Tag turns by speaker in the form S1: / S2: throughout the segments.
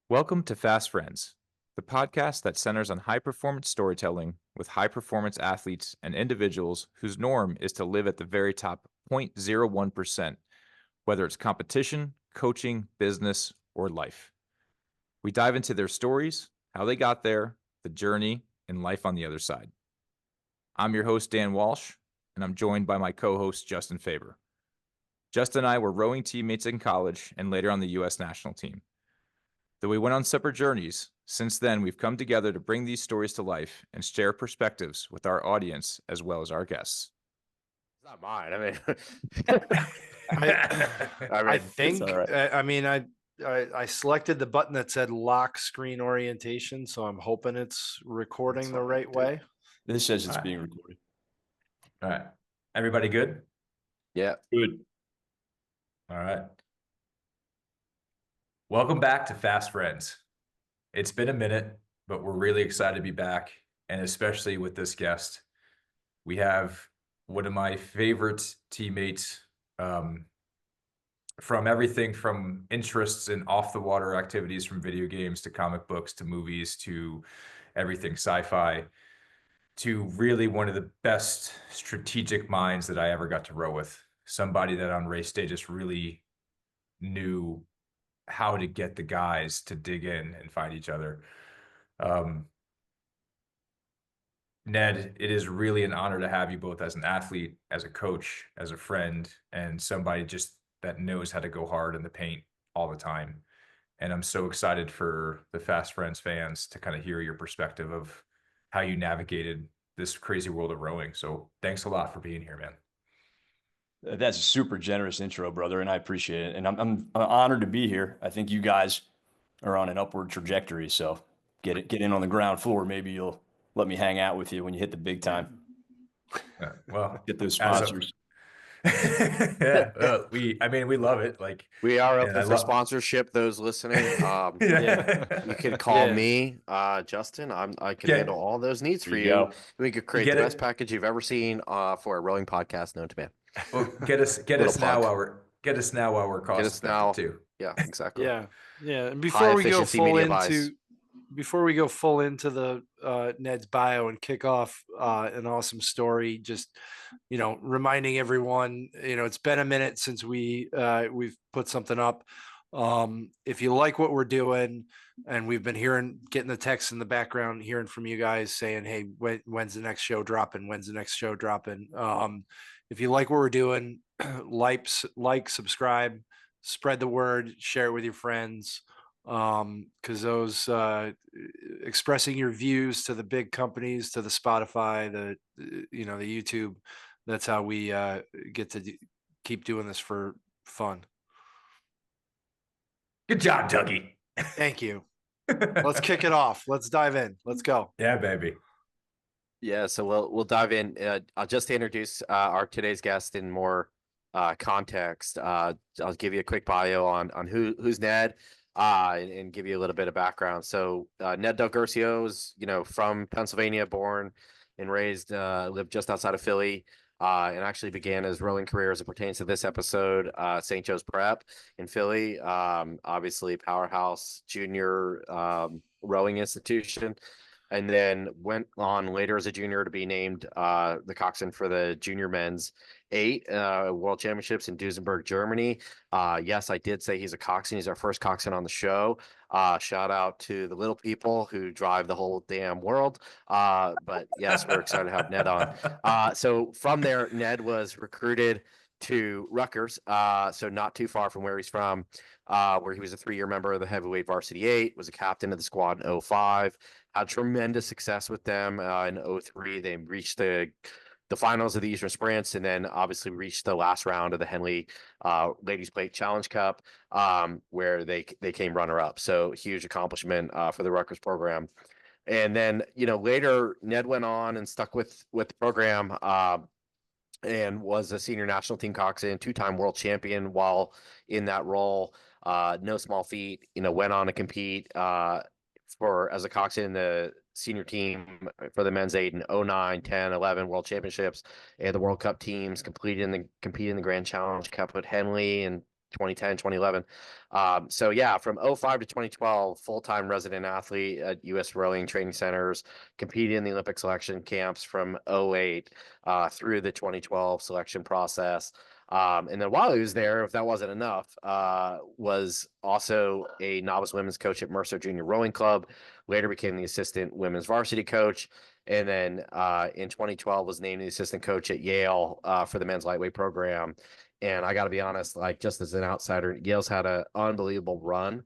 S1: Welcome to Fast Friends, the podcast that centers on high performance storytelling with high performance athletes and individuals whose norm is to live at the very top 0.01%, whether it's competition, coaching, business, or life. We dive into their stories, how they got there, the journey, and life on the other side. I'm your host, Dan Walsh, and I'm joined by my co host, Justin Faber. Justin and I were rowing teammates in college and later on the U.S. national team. Though we went on separate journeys, since then we've come together to bring these stories to life and share perspectives with our audience as well as our guests.
S2: It's not mine.
S3: I think,
S2: all right.
S3: I selected the button that said lock screen orientation, so I'm hoping it's recording the right way.
S4: This says it's being recorded.
S1: All right. Everybody good?
S2: Yeah.
S4: Good.
S1: All right. Welcome back to Fast Friends. It's been a minute, but we're really excited to be back, and especially with this guest. We have one of my favorite teammates, from everything from interests in off-the-water activities, from video games to comic books to movies to everything sci-fi, to really one of the best strategic minds that I ever got to row with. Somebody that on race day just really knew how to get the guys to dig in and find each other. Ned, it is really an honor to have you both as an athlete, as a coach, as a friend, and somebody just that knows how to go hard in the paint all the time. And I'm so excited for the Fast Friends fans to kind of hear your perspective of how you navigated this crazy world of rowing. So thanks a lot for being here, man.
S4: That's a super generous intro, brother, and I appreciate it. And I'm honored to be here. I think you guys are on an upward trajectory, so get in on the ground floor. Maybe you'll let me hang out with you when you hit the big time.
S1: Well,
S4: get those sponsors.
S1: Yeah, we love it. Like,
S2: We are open
S1: I
S2: for
S1: love
S2: sponsorship. Those listening,
S1: yeah.
S2: you can call me, Justin. I can handle all those needs for you. We could create the best package you've ever seen for a rowing podcast known to man.
S1: Well, get us now while we're cost effective too.
S2: Yeah, exactly.
S3: Yeah. And
S2: Before we go
S3: full into the Ned's bio and kick off an awesome story, just reminding everyone, it's been a minute since we've put something up. If you like what we're doing, and we've been getting the text in the background, hearing from you guys saying, hey, when's the next show dropping? If you like what we're doing, like, subscribe, spread the word, share it with your friends. Because those expressing your views to the big companies, to the Spotify, the YouTube, that's how we get to keep doing this for fun.
S1: Good job, Dougie.
S3: Thank you. Let's kick it off. Let's dive in. Let's go.
S1: Yeah, baby.
S2: Yeah, so we'll dive in. I'll just introduce our today's guest in more context. I'll give you a quick bio on who's Ned, and give you a little bit of background. So Ned DelGuercio is from Pennsylvania, born and raised, lived just outside of Philly, and actually began his rowing career as it pertains to this episode, St. Joe's Prep in Philly. Obviously, powerhouse junior rowing institution. And then went on later as a junior to be named the coxswain for the junior men's 8 world championships in Duesenberg, Germany. Yes, I did say he's a coxswain. He's our first coxswain on the show. Shout out to the little people who drive the whole damn world. But yes, we're excited to have Ned on. So from there, Ned was recruited to Rutgers, so not too far from where he's from, where he was a 3-year member of the heavyweight varsity 8, was a captain of the squad in 05. Had tremendous success with them in 03. They reached the finals of the Eastern Sprints, and then obviously reached the last round of the Henley Ladies Plate Challenge Cup, where they came runner-up. So huge accomplishment for the Rutgers program. And then later Ned went on and stuck with the program, and was a senior national team coxswain, 2-time world champion while in that role. No small feat. Went on to compete as a coxswain in the senior team for the men's 8 in 09, 10, 11 world championships and the World Cup teams. Competed in the Grand Challenge Cup with Henley in 2010, 2011. So yeah, from 05 to 2012, full-time resident athlete at US Rowing Training Centers, competed in the Olympic selection camps from 08 through the 2012 selection process. And then while he was there, if that wasn't enough, was also a novice women's coach at Mercer Junior Rowing Club, later became the assistant women's varsity coach. And then in 2012 was named the assistant coach at Yale for the men's lightweight program. And I got to be honest, like just as an outsider, Yale's had an unbelievable run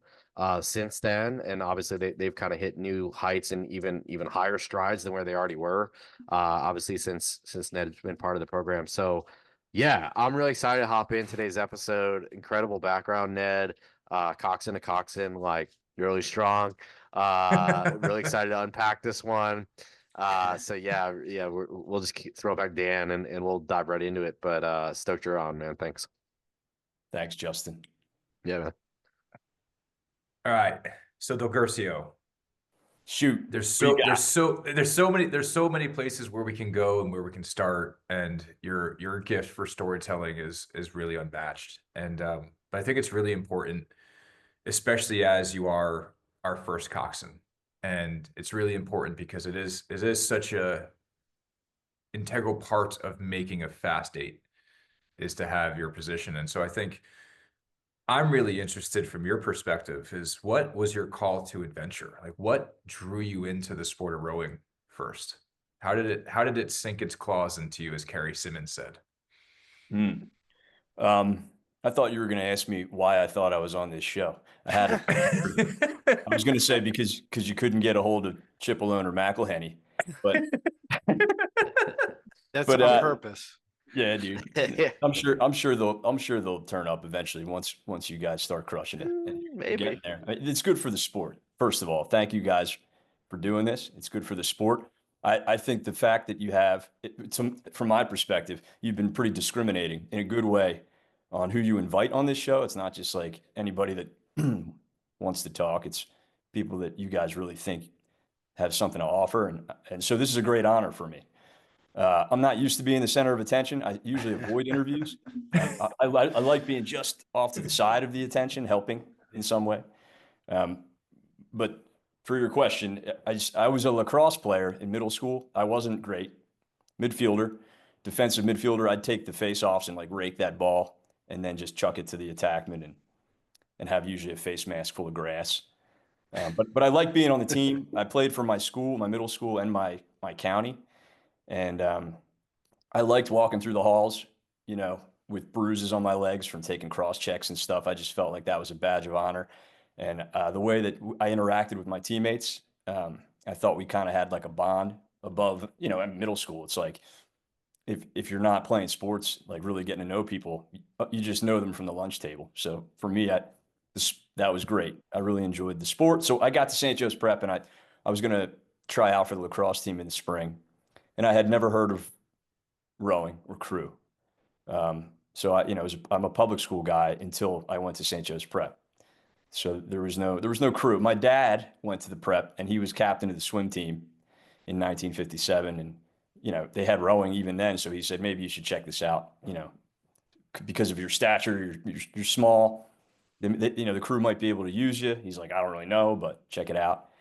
S2: since then. And obviously they've kind of hit new heights and even higher strides than where they already were. Obviously since Ned's been part of the program. So yeah, I'm really excited to hop in today's episode. Incredible background, Ned. Coxswain to Coxswain, like really strong. Really excited to unpack this one. So yeah, we'll just throw it back to Dan and we'll dive right into it. But stoked you're on, man. Thanks.
S4: Thanks, Justin.
S2: Yeah, man.
S1: All right. So DelGuercio,
S4: Shoot.
S1: there's
S4: What do
S1: so many places where we can go and where we can start, and your gift for storytelling is really unmatched. And but I think it's really important, especially as you are our first coxswain. And it's really important because it is such a integral part of making a fast 8 is to have your position. And so I think I'm really interested from your perspective is what was your call to adventure? Like what drew you into the sport of rowing first? How did it sink its claws into you, as Carrie Simmons said?
S4: I thought you were going to ask me why I thought I was on this show. I was going to say because you couldn't get a hold of Chipolone or McElhenney, but
S3: That's
S4: But,
S3: on purpose.
S4: yeah, dude. I'm sure they'll turn up eventually once you guys start crushing it. And
S2: Maybe.
S4: getting there. I mean, it's good for the sport. First of all, thank you guys for doing this. It's good for the sport. I think the fact that you have, from my perspective, you've been pretty discriminating in a good way on who you invite on this show. It's not just like anybody that wants to talk. It's people that you guys really think have something to offer. And so this is a great honor for me. I'm not used to being the center of attention. I usually avoid interviews. I like being just off to the side of the attention, helping in some way. But for your question, I was a lacrosse player in middle school. I wasn't great. Midfielder, defensive midfielder. I'd take the face-offs and like rake that ball and then just chuck it to the attackman and have usually a face mask full of grass. But I like being on the team. I played for my school, my middle school, and my county. And I liked walking through the halls, with bruises on my legs from taking cross checks and stuff. I just felt like that was a badge of honor. And the way that I interacted with my teammates, I thought we kind of had like a bond above, in middle school. It's like if you're not playing sports, like really getting to know people, you just know them from the lunch table. So for me, that was great. I really enjoyed the sport. So I got to St. Joe's Prep, and I was going to try out for the lacrosse team in the spring. And I had never heard of rowing or crew. So I'm a public school guy until I went to St. Joe's Prep. So there was no crew. My dad went to the prep, and he was captain of the swim team in 1957. And, they had rowing even then. So he said, maybe you should check this out, because of your stature, you're small. The crew might be able to use you. He's like, I don't really know, but check it out.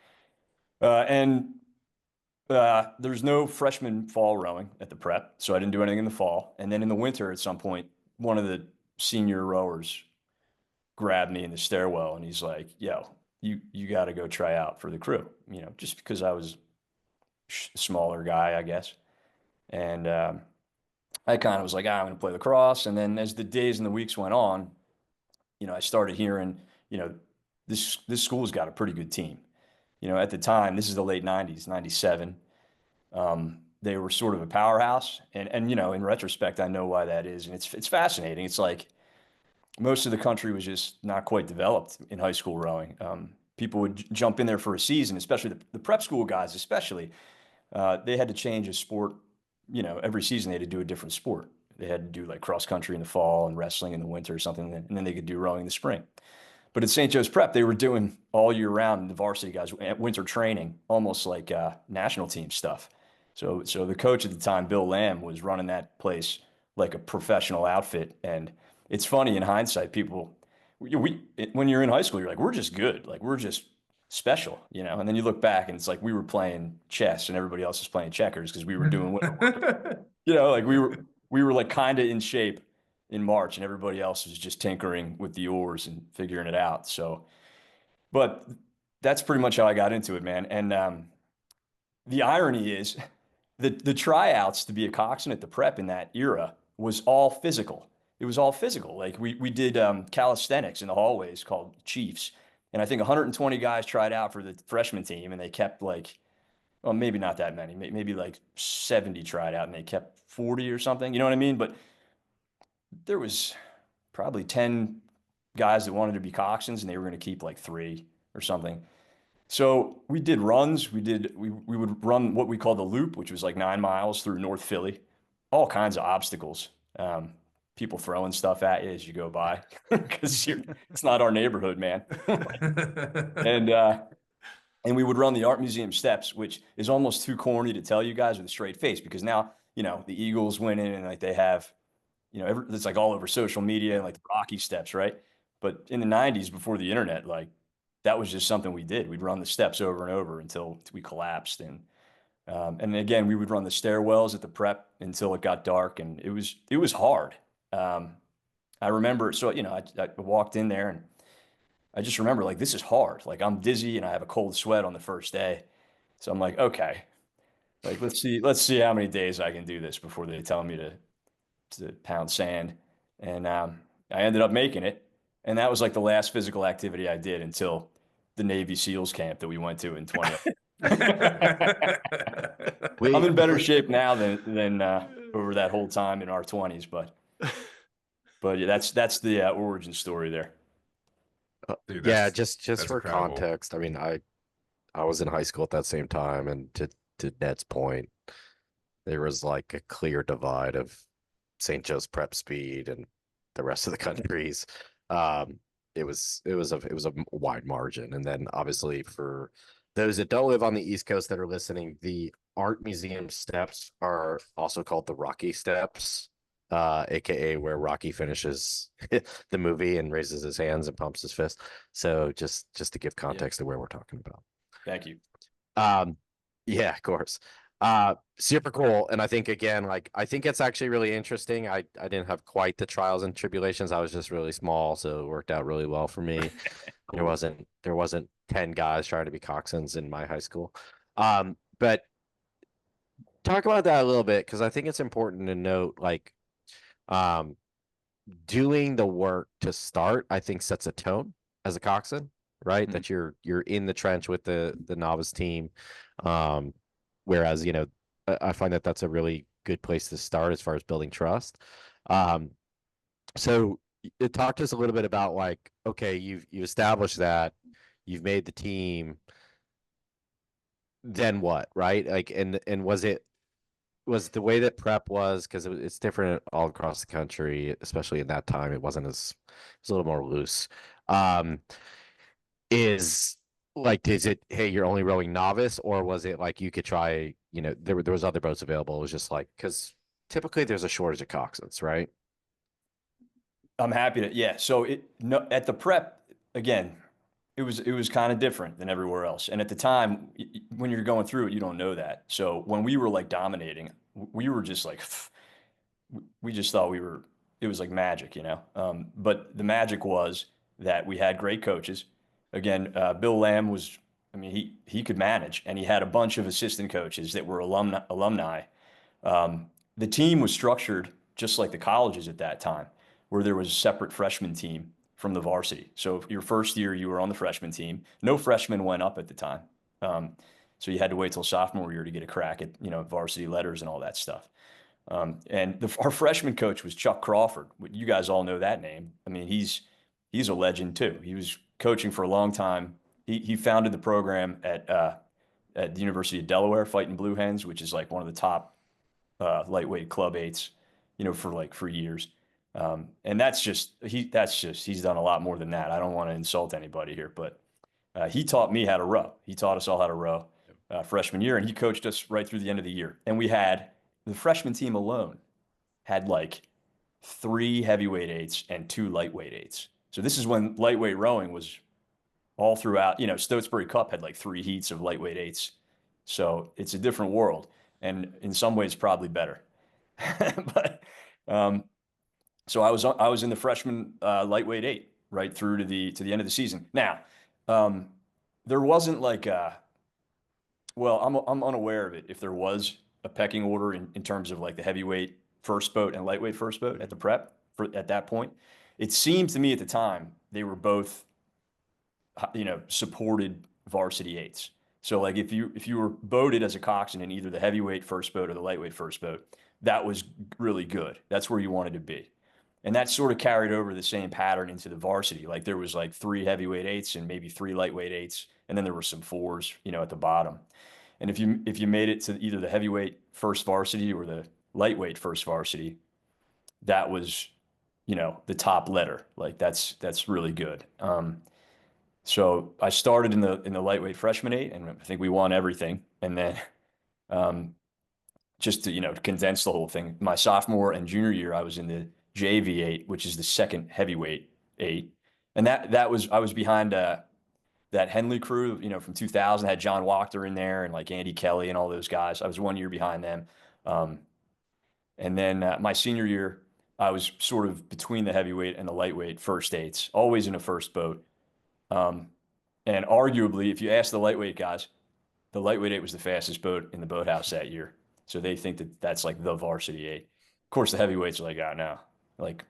S4: There's no freshman fall rowing at the prep, so I didn't do anything in the fall. And then in the winter, at some point, one of the senior rowers grabbed me in the stairwell, and he's like, "Yo, you got to go try out for the crew." Just because I was a smaller guy, I guess. And I kind of was like, I'm going to play lacrosse. And then as the days and the weeks went on, I started hearing, this school's got a pretty good team. At the time, this is the late 90s, 97. They were sort of a powerhouse. And in retrospect, I know why that is. And it's fascinating. It's like most of the country was just not quite developed in high school rowing. People would jump in there for a season, especially the prep school guys, especially. They had to change a sport. Every season they had to do a different sport. They had to do like cross country in the fall and wrestling in the winter or something. And then they could do rowing in the spring. But at St. Joe's Prep, they were doing all year round, the varsity guys, winter training, almost like national team stuff. So the coach at the time, Bill Lamb, was running that place like a professional outfit. And it's funny in hindsight, people, when you're in high school, you're like, we're just good. Like, we're just special, you know? And then you look back and it's like, we were playing chess and everybody else was playing checkers because we were doing, you know, like we were like kind of in shape in March and everybody else was just tinkering with the oars and figuring it out. So, but that's pretty much how I got into it, man. And the irony is the tryouts to be a coxswain at the prep in that era was all physical. It was all physical. Like we did calisthenics in the hallways called Chiefs. And I think 120 guys tried out for the freshman team and they kept like, well, maybe not that many, maybe like 70 tried out and they kept 40 or something. You know what I mean? But there was probably 10 guys that wanted to be coxswains and they were going to keep like 3 or something. So we did runs. We would run what we call the loop, which was like 9 miles through North Philly, all kinds of obstacles. People throwing stuff at you as you go by because it's not our neighborhood, man. And we would run the art museum steps, which is almost too corny to tell you guys with a straight face because now, you know, the Eagles winning and like they have, you know, it's like all over social media and like the Rocky steps, right? But in the 90s before the internet, like that was just something we did. We'd run the steps over and over until we collapsed. And again, we would run the stairwells at the prep until it got dark and it was hard. I remember, so, you know, I walked in there and I just remember like, this is hard. Like I'm dizzy and I have a cold sweat on the first day. So I'm like, okay, like, let's see how many days I can do this before they tell me to pound sand. And, I ended up making it. And that was like the last physical activity I did until the Navy SEALs camp that we went to in 20. I'm in better shape now than over that whole time in our 20s, but yeah, that's the origin story there.
S2: Dude, yeah, just
S1: that's
S2: for
S1: incredible.
S2: context, I mean, I was in high school at that same time, and to Ned's point, there was like a clear divide of St. Joe's prep speed and the rest of the country's. It was a wide margin, and then obviously for those that don't live on the East Coast that are listening, the art museum steps are also called the Rocky steps. AKA where Rocky finishes the movie and raises his hands and pumps his fist. So just to give context to where we're talking about.
S4: Thank you.
S2: Yeah, of course. Super cool. And I think again, like I think it's actually really interesting. I didn't have quite the trials and tribulations. I was just really small, so it worked out really well for me. Cool. There wasn't 10 guys trying to be coxswains in my high school. But talk about that a little bit because I think it's important to note like doing the work to start, I think sets a tone as a coxswain, right? Mm-hmm. That you're in the trench with the novice team. Whereas, you know, I find that that's a really good place to start as far as building trust. So talk to us a little bit about like, okay, you established that, you've made the team, then what, right? Like, and was the way that prep was, because it's different all across the country, especially in that time, it was a little more loose. Is it, hey, you're only rowing novice, or was it like you could try, you know, there was other boats available? It was just like, because typically there's a shortage of coxswains, right?
S4: I'm happy to, yeah. So at the prep, again, it was kind of different than everywhere else. And at the time, when you're going through it, you don't know that. So when we were like dominating, we were just like, we just thought it was like magic, you know? But the magic was that we had great coaches. Again, Bill Lamb was, I mean, he could manage, and he had a bunch of assistant coaches that were alumni. The team was structured just like the colleges at that time, where there was a separate freshman team from the varsity. So your first year, you were on the freshman team. No freshmen went up at the time. So you had to wait till sophomore year to get a crack at, you know, varsity letters and all that stuff. And our freshman coach was Chuck Crawford. You guys all know that name. I mean, he's a legend too. He was coaching for a long time. He founded the program at the University of Delaware, Fighting Blue Hens, which is like one of the top lightweight club eights, you know, for years. And he's done a lot more than that. I don't want to insult anybody here, but he taught me how to row. He taught us all how to row freshman year, and he coached us right through the end of the year. And we had the freshman team alone had like 3 heavyweight eights and 2 lightweight eights. So this is when lightweight rowing was all throughout. Stotesbury Cup had like 3 heats of lightweight eights. So it's a different world, and in some ways probably better. But so I was in the freshman lightweight eight right through to the end of the season. Now, there wasn't like I'm unaware of it if there was a pecking order in terms of like the heavyweight first boat and lightweight first boat at the prep at that point. It seemed to me at the time they were both, supported varsity eights. So like if you were boated as a coxswain in either the heavyweight first boat or the lightweight first boat, that was really good. That's where you wanted to be. And that sort of carried over the same pattern into the varsity. Like there was like 3 heavyweight eights and maybe 3 lightweight eights, and then there were some 4s, at the bottom. And if you made it to either the heavyweight first varsity or the lightweight first varsity, that was, the top letter. Like that's really good. So I started in the lightweight freshman eight, and I think we won everything. And then just to condense the whole thing, my sophomore and junior year, I was in the JV eight, which is the second heavyweight eight, and I was behind that Henley crew, from 2000, had John Wachter in there and like Andy Kelly and all those guys. I was 1 year behind them. And then my senior year, I was sort of between the heavyweight and the lightweight first eights, always in a first boat. And arguably, if you ask the lightweight guys, the lightweight eight was the fastest boat in the boathouse that year. So they think that that's like the varsity eight. Of course, the heavyweights are like, oh, no, like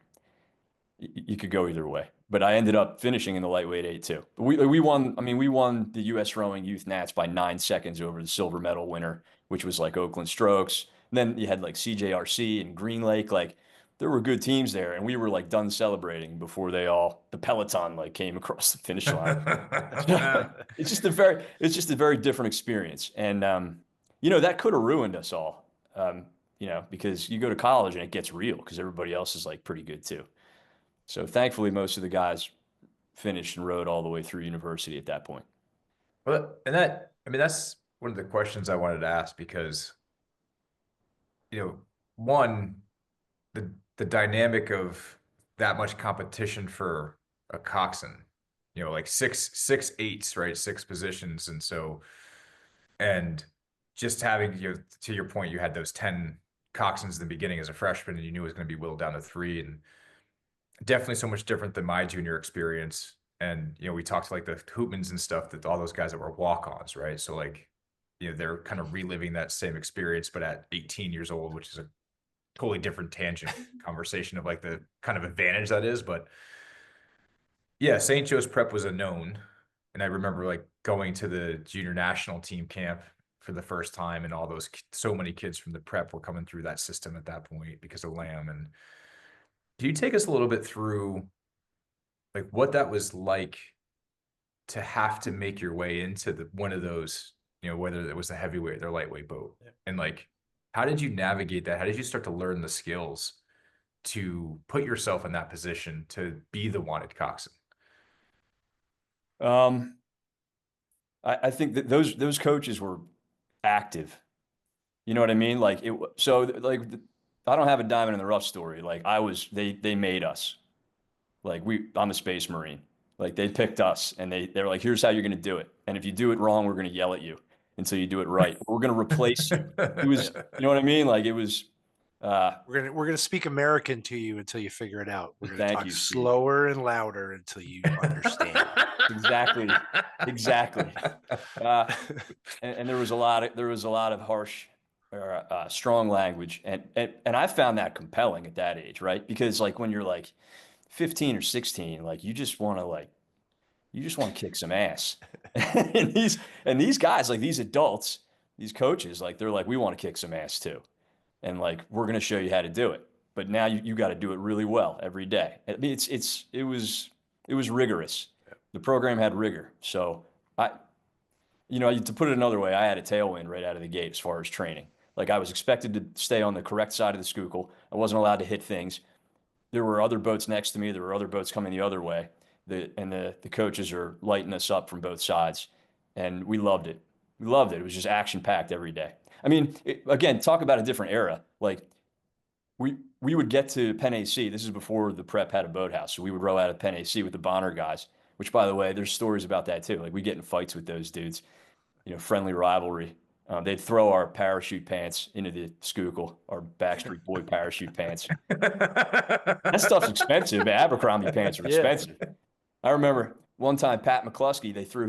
S4: you could go either way. But I ended up finishing in the lightweight eight too. But we won. I mean, we won the U.S. Rowing Youth Nats by 9 seconds over the silver medal winner, which was like Oakland Strokes. And then you had like CJRC and Green Lake. Like there were good teams there, and we were like done celebrating before the peloton like came across the finish line. It's just a very different experience, and that could have ruined us all. Because you go to college and it gets real because everybody else is like pretty good too. So thankfully, most of the guys finished and rowed all the way through university at that point.
S1: Well, and that's one of the questions I wanted to ask because, one, the dynamic of that much competition for a coxswain, like six eights, right? 6 positions. And just having, to your point, you had those 10 coxswains in the beginning as a freshman, and you knew it was going to be whittled down to 3, and definitely so much different than my junior experience. And, we talked to like the Hoopmans and stuff, that all those guys that were walk-ons, right? So like, they're kind of reliving that same experience, but at 18 years old, which is a totally different tangent conversation of like the kind of advantage that is. But yeah, St. Joe's prep was a known. And I remember like going to the junior national team camp for the first time, and so many kids from the prep were coming through that system at that point because of Lamb. And do you take us a little bit through like what that was like to have to make your way into one of those, whether it was the heavyweight or lightweight boat? Yeah. And like, how did you navigate that? How did you start to learn the skills to put yourself in that position to be the wanted coxswain?
S4: I think that those coaches were active. You know what I mean? Like I don't have a diamond in the rough story. Like they made us. Like I'm a Space Marine. Like they picked us, and they're like, here's how you're going to do it. And if you do it wrong, we're going to yell at you until you do it right. We're going to replace you. It was, you know what I mean? Like it was.
S3: We're gonna speak American to you until you figure it out. We're gonna talk
S4: Steve.
S3: slower and louder until you understand.
S4: Exactly. And there was a lot of harsh, strong language, and I found that compelling at that age, right? Because like when you're like 15 or 16, like you just want to kick some ass. and these guys, like these adults, these coaches, like they're like, we want to kick some ass too. And like, we're going to show you how to do it, but now you got to do it really well every day. I mean, it was rigorous. The program had rigor. So to put it another way, I had a tailwind right out of the gate as far as training. Like I was expected to stay on the correct side of the schuylkill. I wasn't allowed to hit things. There were other boats next to me. There were other boats coming the other way. The coaches are lighting us up from both sides, and we loved it. We loved it. It was just action packed every day. I mean, again, talk about a different era. Like we would get to Penn AC. This is before the prep had a boathouse. So we would row out of Penn AC with the Bonner guys, which, by the way, there's stories about that too. Like we get in fights with those dudes, friendly rivalry. They'd throw our parachute pants into the Schuylkill, our Backstreet Boy parachute pants. That stuff's expensive. Abercrombie pants are expensive. I remember one time Pat McCluskey, they threw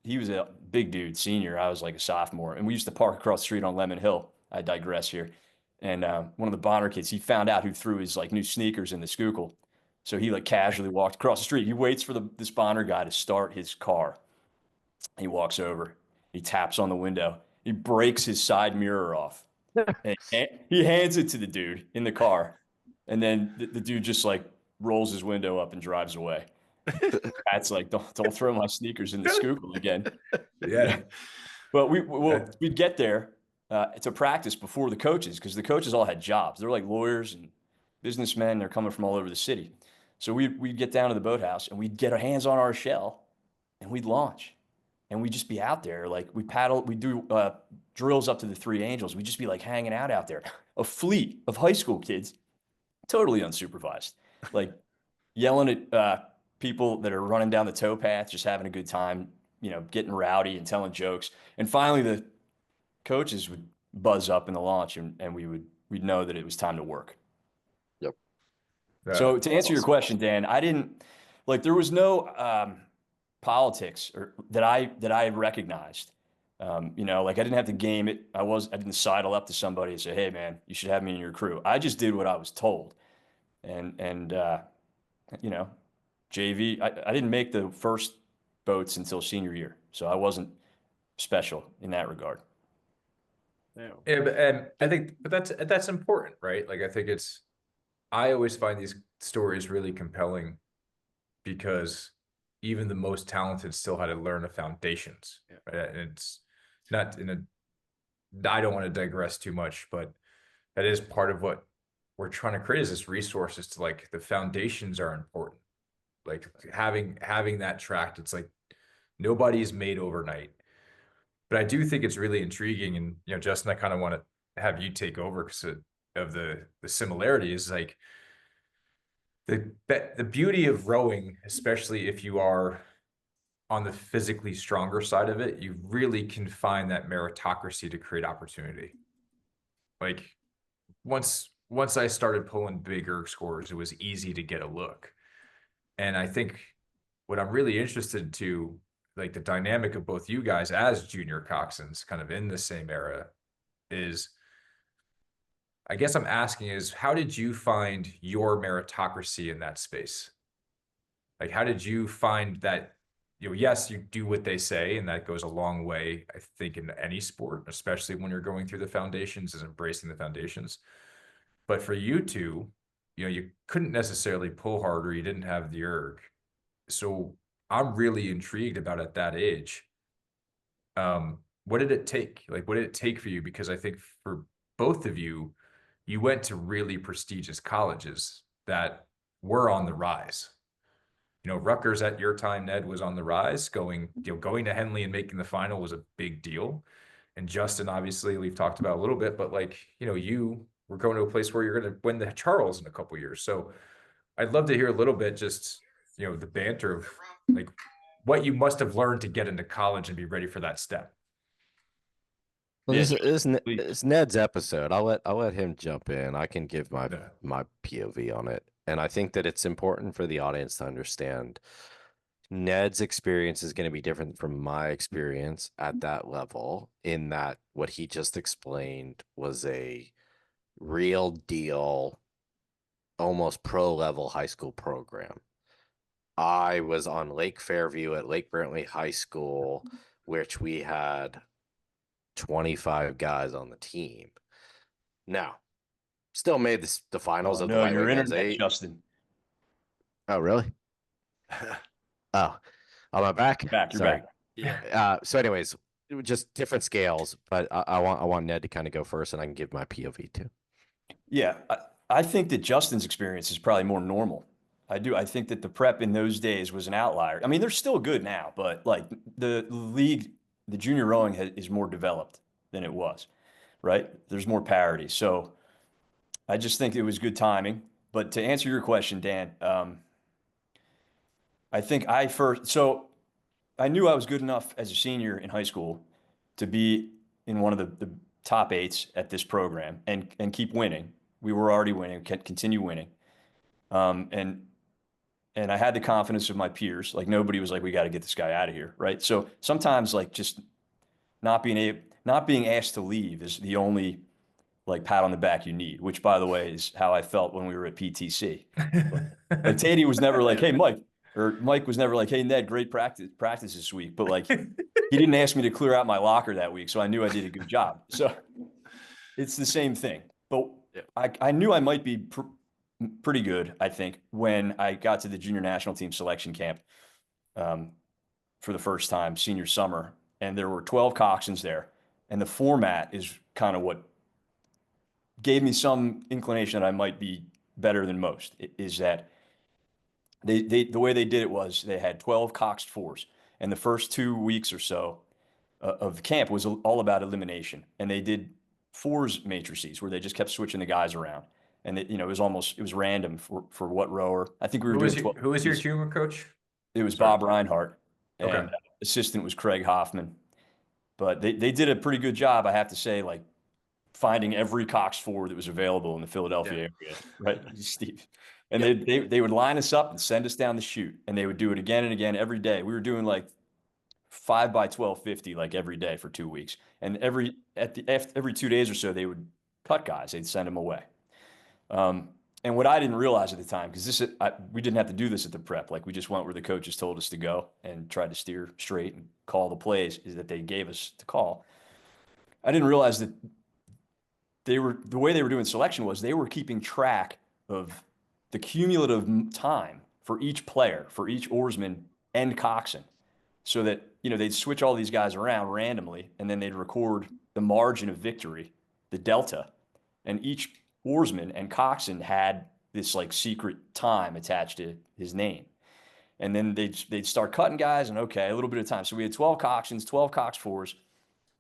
S4: he was a big dude, senior. I was like a sophomore. And we used to park across the street on Lemon Hill. I digress here. And one of the Bonner kids, he found out who threw his like new sneakers in the Schuylkill. So he like casually walked across the street. He waits for this Bonner guy to start his car. He walks over. He taps on the window. He breaks his side mirror off. And he hands it to the dude in the car. And then the dude just like rolls his window up and drives away. Pat's like, don't throw my sneakers in the Schuylkill again.
S1: Yeah.
S4: But we'd get there to practice before the coaches, because the coaches all had jobs. They're like lawyers and businessmen. They're coming from all over the city. So we'd get down to the boathouse and we'd get our hands on our shell and we'd launch. And we'd just be out there. Like we paddle, we do drills up to the Three Angels. We'd just be like hanging out there. A fleet of high school kids, totally unsupervised, like yelling at people that are running down the towpath, just having a good time, getting rowdy and telling jokes. And finally the coaches would buzz up in the launch and we'd know that it was time to work.
S2: Yep.
S4: So to answer your question, Dan, there was no politics or that I recognized. I didn't have to game it. I didn't sidle up to somebody and say, "Hey man, you should have me in your crew." I just did what I was told. And JV, I didn't make the first boats until senior year. So I wasn't special in that regard.
S1: Yeah, and I think, that's important, right? Like, I think I always find these stories really compelling because even the most talented still had to learn the foundations. Yeah. Right? And it's not I don't want to digress too much, but that is part of what we're trying to create, is this resource. It's like the foundations are important. Like having that tracked, it's like nobody's made overnight. But I do think it's really intriguing, and Justin, I kind of want to have you take over because of the similarity is like the beauty of rowing, especially if you are on the physically stronger side of it, you really can find that meritocracy to create opportunity. Like once I started pulling bigger scores, it was easy to get a look. And I think what I'm really interested to, like the dynamic of both you guys as junior coxswains kind of in the same era, is I guess I'm asking is, how did you find your meritocracy in that space? Like, how did you find that, yes, you do what they say, and that goes a long way, I think, in any sport, especially when you're going through the foundations, is embracing the foundations. But for you two, you couldn't necessarily pull harder. You didn't have the erg. So I'm really intrigued about at that age. What did it take? Like, what did it take for you? Because I think for both of you, you went to really prestigious colleges that were on the rise. Rutgers at your time, Ned, was on the rise. Going to Henley and making the final was a big deal. And Justin, obviously, we've talked about a little bit, but you were going to a place where you're going to win the Charles in a couple of years. So I'd love to hear a little bit, just, the banter of like what you must have learned to get into college and be ready for that step.
S2: Well, this is Ned's episode. I'll let him jump in. I can give my POV on it. And I think that it's important for the audience to understand Ned's experience is going to be different from my experience at that level, in that what he just explained was a real deal, almost pro level high school program. I was on Lake Fairview at Lake Brantley High School, which we had 25 guys on the team. Now, still made the finals of the White
S4: you're
S2: Ring
S4: internet, Justin.
S2: Oh, really? Oh, am I back?
S4: You're back.
S3: Yeah.
S2: So anyways, just different scales, but I want Ned to kind of go first, and I can give my POV too.
S4: Yeah, I think that Justin's experience is probably more normal. I do. I think that the prep in those days was an outlier. I mean, they're still good now, but like the league, the junior rowing is more developed than it was, right? There's more parity. So I just think it was good timing. But to answer your question, Dan, I think so I knew I was good enough as a senior in high school to be in one of the top eights at this program and keep winning. We were already winning, continue winning. And I had the confidence of my peers. Like nobody was like, we got to get this guy out of here, right? So sometimes like just not being asked to leave is the only like pat on the back you need, which by the way is how I felt when we were at PTC. Like Tady was never like, hey Mike, or Mike was never like, hey Ned, great practice this week. But like he didn't ask me to clear out my locker that week, so I knew I did a good job. So it's the same thing. But I knew I might be pretty good, I think, when I got to the junior national team selection camp for the first time, senior summer. And there were 12 Coxswains there. And the format is kind of what gave me some inclination that I might be better than most, is that the way they did it was they had 12 Coxed fours. And the first 2 weeks or so of the camp was all about elimination. And they did fours matrices where they just kept switching the guys around. And it was random for what rower. I think we were doing 12.
S1: Who was your junior coach?
S4: It was Bob Reinhardt. And
S1: Okay.
S4: assistant was Craig Hoffman. But they did a pretty good job, I have to say, like finding every Cox four that was available in the Philadelphia area, right, Steve? And they would line us up and send us down the chute, and they would do it again and again every day. We were doing like 5 by 1250 like every day for 2 weeks, and every 2 days or so they would cut guys. They'd send them away. And what I didn't realize at the time, because we didn't have to do this at the prep, like we just went where the coaches told us to go and tried to steer straight and call the plays, is that they gave us to call. I didn't realize that the way they were doing selection was they were keeping track of the cumulative time for each player, for each oarsman and coxswain, so that they'd switch all these guys around randomly, and then they'd record the margin of victory, the delta, and each oarsman and coxswain had this like secret time attached to his name. And then they'd start cutting guys, and okay, a little bit of time. So we had 12 coxswains, 12 cox fours,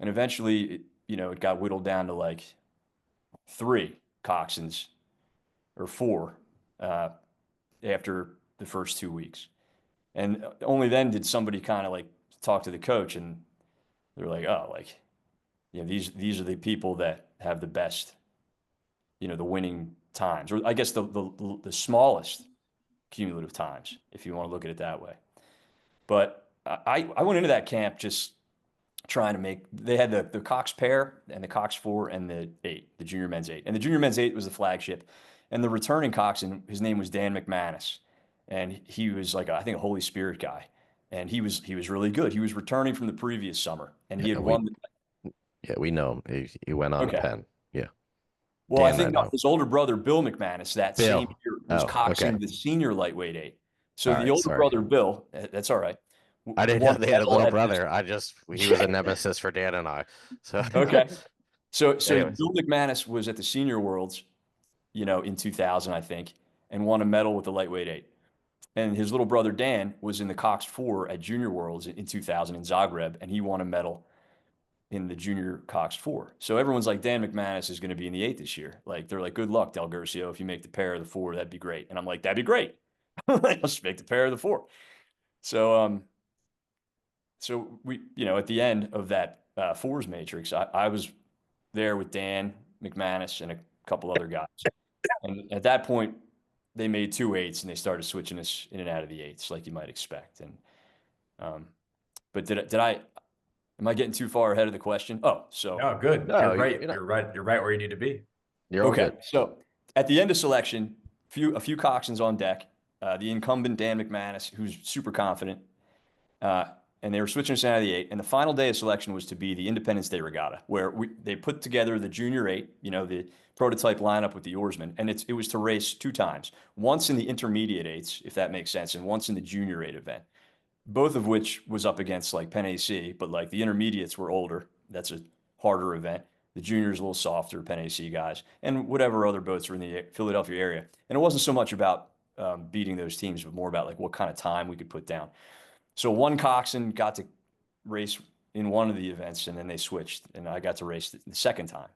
S4: and eventually it got whittled down to like 3 coxswains or 4 after the first 2 weeks. And only then did somebody kind of like talk to the coach, and they're like, oh, like these are the people that have the best, the winning times, or I guess the smallest cumulative times, if you want to look at it that way. But I went into that camp just trying to they had the Cox pair and the Cox 4 and the 8, the junior men's 8. And the junior men's 8 was the flagship. And the returning coxswain, his name was Dan McManus. And he was like, I think a Holy Spirit guy. And he was really good. He was returning from the previous summer, and he had won.
S2: Yeah, we know him. He went on a pen. Yeah.
S4: Well, I think his older brother, Bill McManus, same year was coxswain the senior lightweight 8. So the older brother, Bill, that's all right.
S2: I didn't know they had a little brother. He was a nemesis for Dan and I. So
S4: okay. So Bill McManus was at the Senior Worlds, in 2000, I think, and won a medal with the lightweight 8. And his little brother Dan was in the Cox 4 at Junior Worlds in 2000 in Zagreb, and he won a medal in the junior Cox 4. So everyone's like, Dan McManus is going to be in the 8 this year. Like, they're like, good luck, DelGuercio. If you make the pair of the 4, that'd be great. And I'm like, that'd be great. Let's make the pair of the 4. So, so we, at the end of that fours matrix, I was there with Dan McManus and a couple other guys. And at that point, they made 2 8s, and they started switching us in and out of the 8s, like you might expect. And, but am I getting too far ahead of the question? Oh, so
S1: no, good.
S2: No,
S1: you're right. You're right. You're right where you need to be.
S2: You're okay.
S4: Good. So at the end of selection, a few coxswains on deck. The incumbent Dan McManus, who's super confident, and they were switching us out of the 8. And the final day of selection was to be the Independence Day Regatta, where they put together the junior 8, the prototype lineup with the oarsmen, and it was to race 2 times, once in the intermediate 8s, if that makes sense, and once in the junior 8 event. Both of which was up against like Penn AC, but like the intermediates were older. That's a harder event. The juniors a little softer, Penn AC guys, and whatever other boats were in the Philadelphia area. And it wasn't so much about beating those teams, but more about like what kind of time we could put down. So one coxswain got to race in one of the events, and then they switched, and I got to race the second time.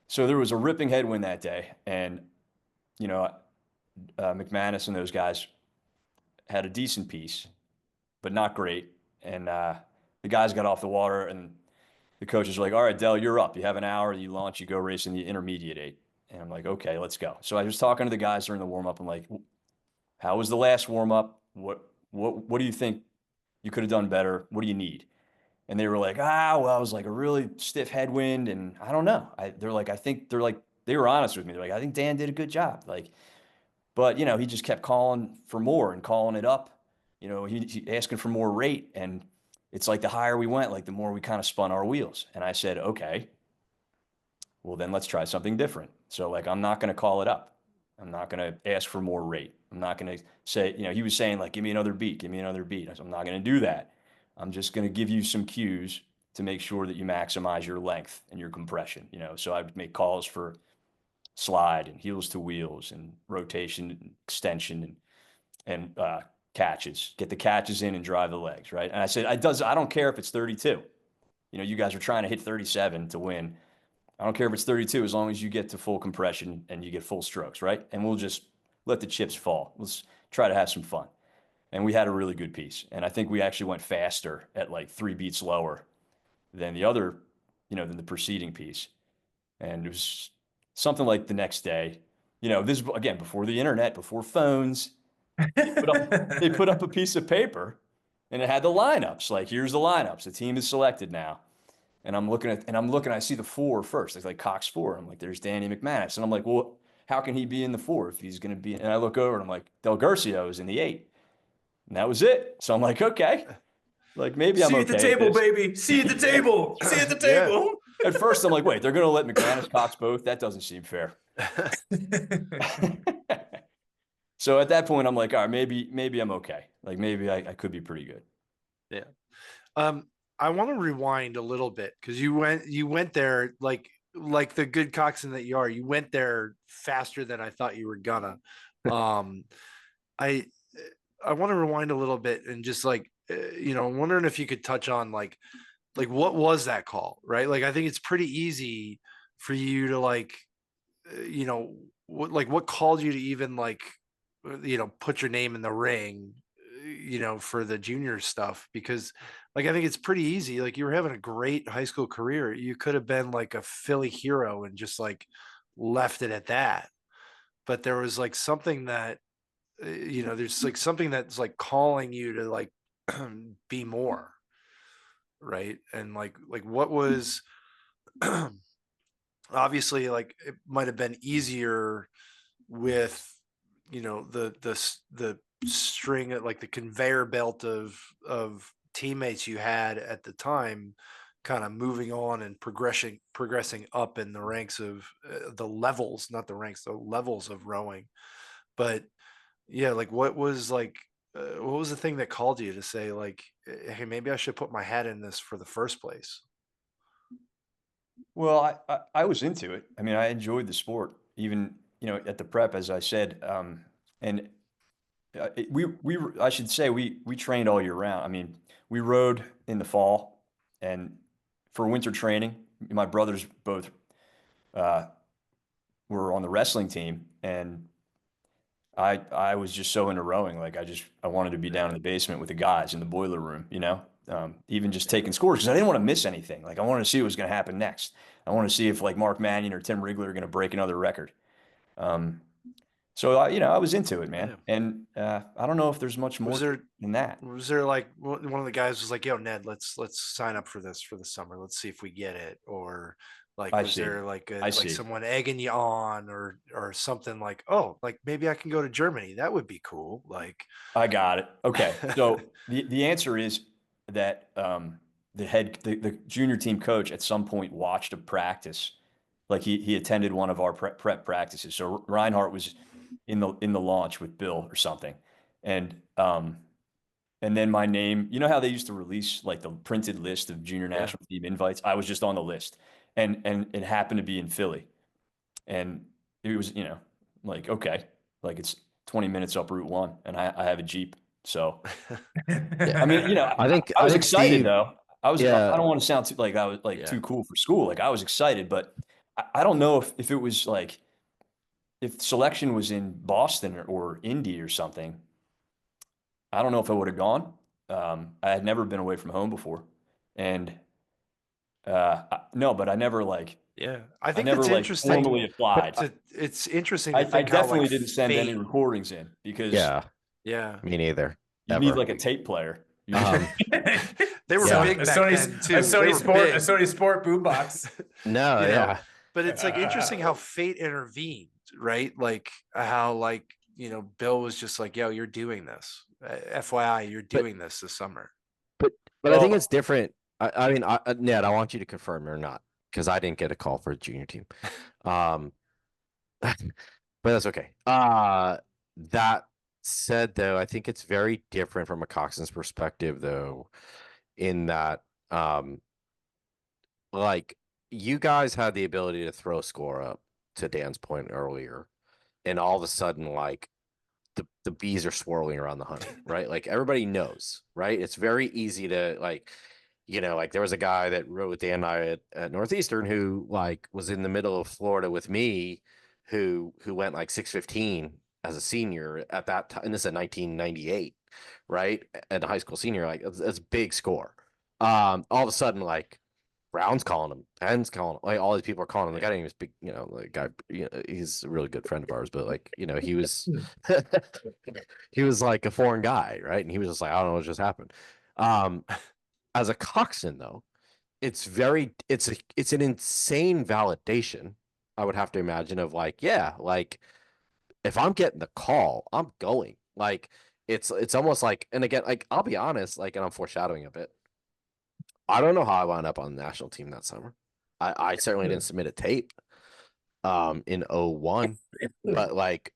S4: So there was a ripping headwind that day, and McManus and those guys had a decent piece, but not great. And the guys got off the water, and the coaches were like, "All right, Del, you're up. You have an hour. You launch. You go race in the intermediate 8." And I'm like, "Okay, let's go." So I was talking to the guys during the warm up. I'm like, "How was the last warm up? What do you think you could have done better? What do you need?" And they were like, well, I was like a really stiff headwind, and I don't know. They were honest with me. They're like, "I think Dan did a good job." Like, but he just kept calling for more and calling it up. He asking for more rate, and it's like the higher we went, like the more we kind of spun our wheels. And I said, "Okay, well then let's try something different." So like, I'm not going to call it up. I'm not going to ask for more rate. I'm not going to say, he was saying like, "Give me another beat, give me another beat." I said, "I'm not going to do that. I'm just going to give you some cues to make sure that you maximize your length and your compression." So I would make calls for slide and heels to wheels and rotation and extension and catches. Get the catches in and drive the legs, right? And I said, I don't care if it's 32. You guys are trying to hit 37 to win. I don't care if it's 32 as long as you get to full compression and you get full strokes, right? And we'll just let the chips fall. Let's try to have some fun. And we had a really good piece. And I think we actually went faster at like 3 beats lower than the other, than the preceding piece. And it was something like the next day, this again, before the internet, before phones, they put up a piece of paper and it had the lineups. Like, here's the lineups. The team is selected now. And I'm looking, I see the 4 first. It's like Cox 4. I'm like, there's Danny McManus. And I'm like, well, how can he be in the 4 if he's going to be? And I look over and I'm like, DelGuercio is in the 8. And that was it. So I'm like, okay, like maybe I'm okay.
S1: See you at the table, baby. See you at the table. See you at the table.
S4: At first, I'm like, wait, they're going to let McManus Cox both? That doesn't seem fair. So at that point, I'm like, all right, maybe I'm okay. Like maybe I could be pretty good.
S3: Yeah. I want to rewind a little bit because you went there like the good coxswain that you are. You went there faster than I thought you were gonna. I want to rewind a little bit and just like I'm wondering if you could touch on like what was that call, right? Like I think it's pretty easy for you to like what called you to even like put your name in the ring for the junior stuff, because like I think it's pretty easy. Like you were having a great high school career. You could have been like a Philly hero and just like left it at that. But there was like something that there's like something that's like calling you to like be more, right? And like what was obviously like it might have been easier with the string of like the conveyor belt of teammates you had at the time, kind of moving on and progressing up in the ranks of the levels, not the ranks, the levels of rowing. But yeah, like what was the thing that called you to say like, hey, maybe I should put my hat in this for the first place?
S4: Well, I was into it. I mean, I enjoyed the sport, even, at the prep, as I said. And I should say we trained all year round. I mean, we rowed in the fall, and for winter training, my brothers both were on the wrestling team, and I was just so into rowing. Like I wanted to be down in the basement with the guys in the boiler room, even just taking scores because I didn't want to miss anything. Like I wanted to see what was going to happen next. I wanted to see if like Mark Mannion or Tim Wrigley are going to break another record. So I was into it, man. Yeah. And I don't know if there's much more than that.
S3: Was there like one of the guys was like, "Yo, Ned, let's sign up for this for the summer. Let's see if we get it." Or like, was there like someone egging you on or something like, "Oh, like maybe I can go to Germany. That would be cool." Like,
S4: I got it. Okay. So the answer is that the junior team coach at some point watched a practice. Like he attended one of our prep practices. So Reinhardt was in the launch with Bill or something. And then my name, you know how they used to release like the printed list of junior national team invites? I was just on the list, and it happened to be in Philly. And it was, like, okay, like it's 20 minutes up Route 1 and I have a Jeep. So, I mean, I was excited Steve, though. I don't want to sound too, like I was like too cool for school. Like I was excited, but I don't know if it was like, if selection was in Boston or Indy or something, I don't know if I would have gone. I had never been away from home before. And no, but I never like,
S3: Yeah, I
S4: I
S3: think
S4: never
S3: that's
S4: like
S3: interesting.
S4: formally applied.
S3: It's interesting to
S4: I
S3: think how
S4: definitely
S3: like
S4: didn't send any
S3: fate.
S4: recordings in because
S2: Yeah,
S3: Yeah,
S2: me neither.
S4: you need
S2: Ever.
S4: like a tape player. You
S2: Um,
S3: they were
S2: Yeah.
S3: big back then too.
S1: A
S3: They
S1: Sony
S3: were
S1: Sport,
S3: big.
S1: a Sony Sport boombox.
S2: no,
S3: You know,
S2: yeah.
S3: but it's like interesting how fate intervened, right? Like how like Bill was just like, "Yo, you're doing this. FYI, you're
S2: But-
S3: doing this summer."
S2: But I think
S4: Well,
S2: it's different. I mean, Ned, I want you to confirm or not because I didn't get a call for a junior team. Um, but that's okay. That said, though, I think it's very different from a Coxswain's perspective, though, in that, like, you guys had the ability to throw a score up to Dan's point earlier, and all of a sudden, like, the bees are swirling around the honey, right? Like everybody knows, right? It's very easy to like, like there was a guy that wrote with Dan and I at Northeastern who like was in the middle of Florida with me, who went like 615 as a senior at that time. And this is 1998, right? And a high school senior, like that's a big score. All of a sudden, like Brown's calling him, Penn's calling him, like all these people are calling him. The guy didn't even speak, the guy, he's a really good friend of ours, but like, he was, he was like a foreign guy, right? And he was just like, I don't know what just happened. As a Coxswain though, it's an insane validation. I would have to imagine of like, yeah, like if I'm getting the call, I'm going. Like it's almost like, and again, like I'll be honest, like, and I'm foreshadowing a bit. I don't know how I wound up on the national team that summer. I certainly didn't submit a tape in 01, but like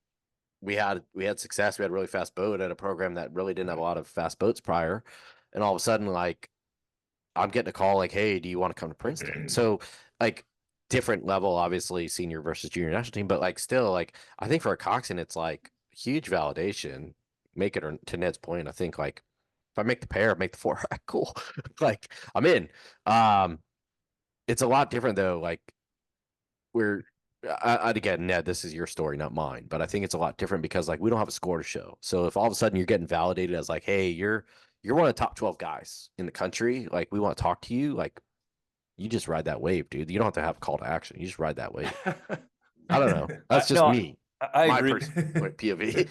S2: we had success. We had a really fast boat at a program that really didn't have a lot of fast boats prior. And all of a sudden, like I'm getting a call like, hey, do you want to come to Princeton? So like different level, obviously senior versus junior national team, but like still like I think for a Coxswain, it's like huge validation. Make it, or to Ned's point, I think like if I make the pair, make the four, cool. Like I'm in. It's a lot different though. Like we're again, Ned, this is your story, not mine, but I think it's a lot different because like we don't have a score to show. So if all of a sudden you're getting validated as like, hey, you're one of the top 12 guys in the country, like we want to talk to you, like you just ride that wave, dude. You don't have to have a call to action. You just ride that wave. I don't know. That's just
S4: no,
S2: me.
S4: I
S2: My
S4: agree.
S2: POV.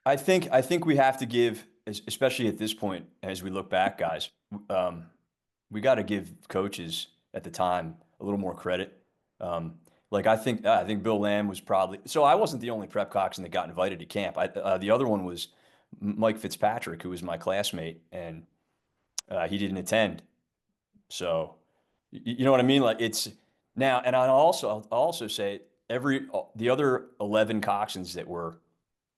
S4: I think we have to give, especially at this point, as we look back, guys, we got to give coaches at the time a little more credit. Like I think Bill Lamb was probably, so I wasn't the only prep Coxswain that got invited to camp. The other one was Mike Fitzpatrick, who was my classmate, and he didn't attend. So you know what I mean? Like it's now, and I'll also say the other 11 Coxswains that were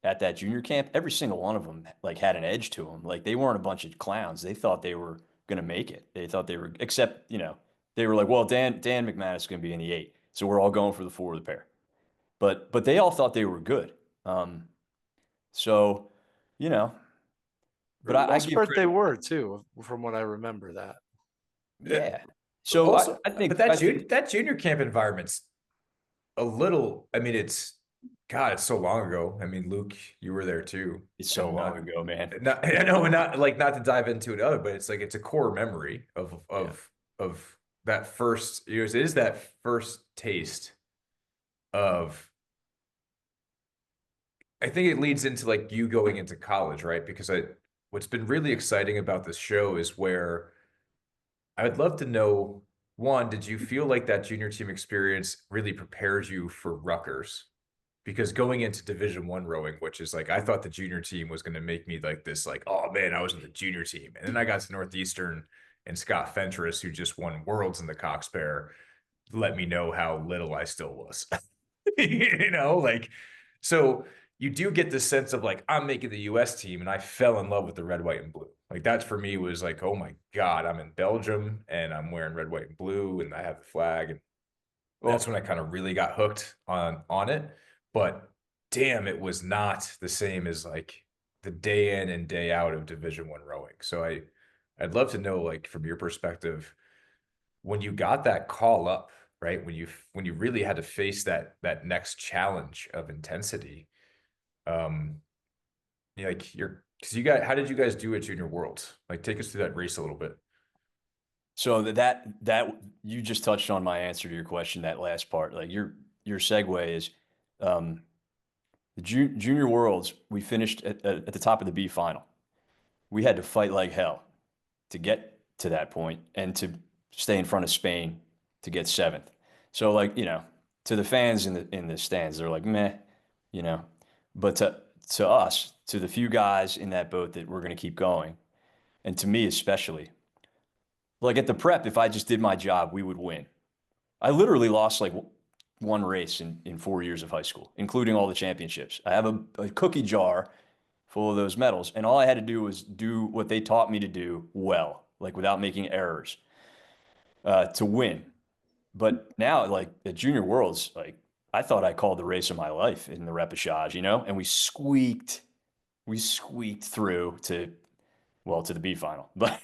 S4: at that junior camp, every single one of them like had an edge to them. Like they weren't a bunch of clowns. They thought they were going to make it. They thought they were, except, they were like, well, Dan McManus is going to be in the 8. So we're all going for the 4 of the pair. But they all thought they were good. So, but I give
S3: Most part they
S4: credit.
S3: were too, from what I remember. That
S4: Yeah. So
S1: Also,
S4: I think,
S1: but that junior camp environment's a little. I mean, it's so long ago. I mean, Luke, you were there too.
S4: it's so
S1: And
S4: long ago, man.
S1: I know, not to dive into it other, but it's like it's a core memory of that first years. It is that first taste of. I think it leads into like you going into college, right? Because what's been really exciting about this show is where I would love to know, one, did you feel like that junior team experience really prepares you for Rutgers? Because going into Division I rowing, which is like I thought the junior team was going to make me like this, like, oh man, I was in the junior team. And then I got to Northeastern and Scott Fentress, who just won worlds in the Cox pair, let me know how little I still was. Like, so you do get this sense of like, I'm making the US team, and I fell in love with the red, white, and blue. Like that for me was like, oh my God, I'm in Belgium and I'm wearing red, white, and blue, and I have the flag. And that's when I kind of really got hooked on it. But damn, it was not the same as like the day in and day out of Division I rowing. So I'd love to know, like, from your perspective, when you got that call up right? When you really had to face that next challenge of intensity. Like how did you guys do at Junior Worlds? Like, take us through that race a little bit.
S4: So that you just touched on my answer to your question, that last part. Like your segue is the Junior Worlds. We finished at the top of the B final. We had to fight like hell to get to that point and to stay in front of Spain to get seventh. So like, to the fans in the stands, they're like, meh, but to us, to the few guys in that boat that we're going to keep going, and to me especially, like at the prep, if I just did my job, we would win. I literally lost like one race in 4 years of high school, including all the championships. I have a cookie jar full of those medals, and all I had to do was do what they taught me to do well, like without making errors, to win. But now, like at Junior Worlds, like I thought I called the race of my life in the repechage, and we squeaked through to the B final. But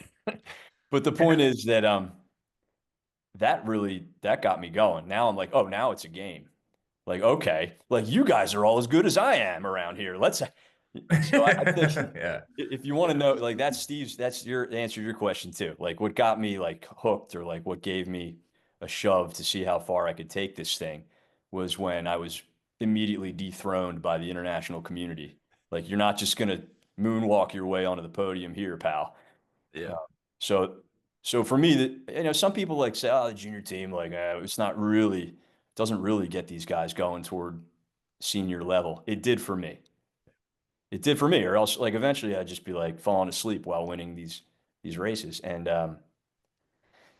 S4: the point is that that got me going. Now I'm like, oh, now it's a game. Like, okay, like you guys are all as good as I am around here. So I think
S1: Yeah.
S4: if you want to know, like that's your answer to your question too. Like what got me like hooked, or like what gave me a shove to see how far I could take this thing, was when I was immediately dethroned by the international community. Like, you're not just gonna moonwalk your way onto the podium here, pal.
S2: Yeah.
S4: So for me, some people like say, oh, the junior team, like doesn't really get these guys going toward senior level. It did for me. Or else, like, eventually I'd just be like falling asleep while winning these races. And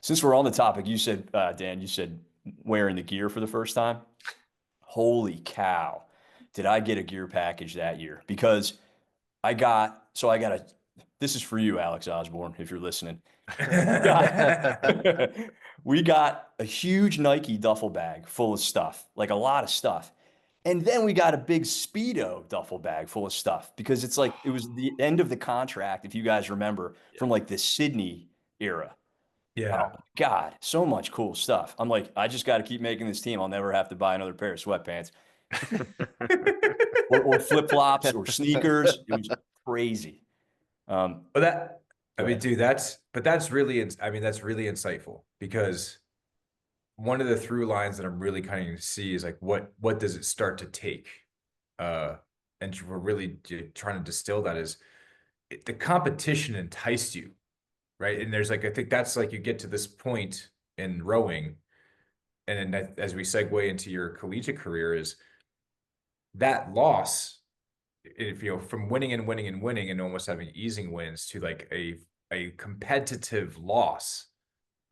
S4: since we're on the topic, you said, Dan, you said wearing the gear for the first time. Holy cow, did I get a gear package that year? Because this is for you, Alex Osborne, if you're listening. We got a huge Nike duffel bag full of stuff, like a lot of stuff. And then we got a big Speedo duffel bag full of stuff, because it was the end of the contract, if you guys remember, from like the Sydney era.
S1: Yeah.
S4: Oh, God, so much cool stuff. I'm like, I just got to keep making this team. I'll never have to buy another pair of sweatpants or flip-flops or sneakers. It was crazy.
S1: But
S4: Go ahead.
S1: dude, that's really insightful, because one of the through lines that I'm really kind of see is like, what does it start to take? And we're really trying to distill that is the competition enticed you, right? And there's like, I think that's like, you get to this point in rowing, and then as we segue into your collegiate career, is that loss, if from winning and winning and winning and almost having easing wins, to like a competitive loss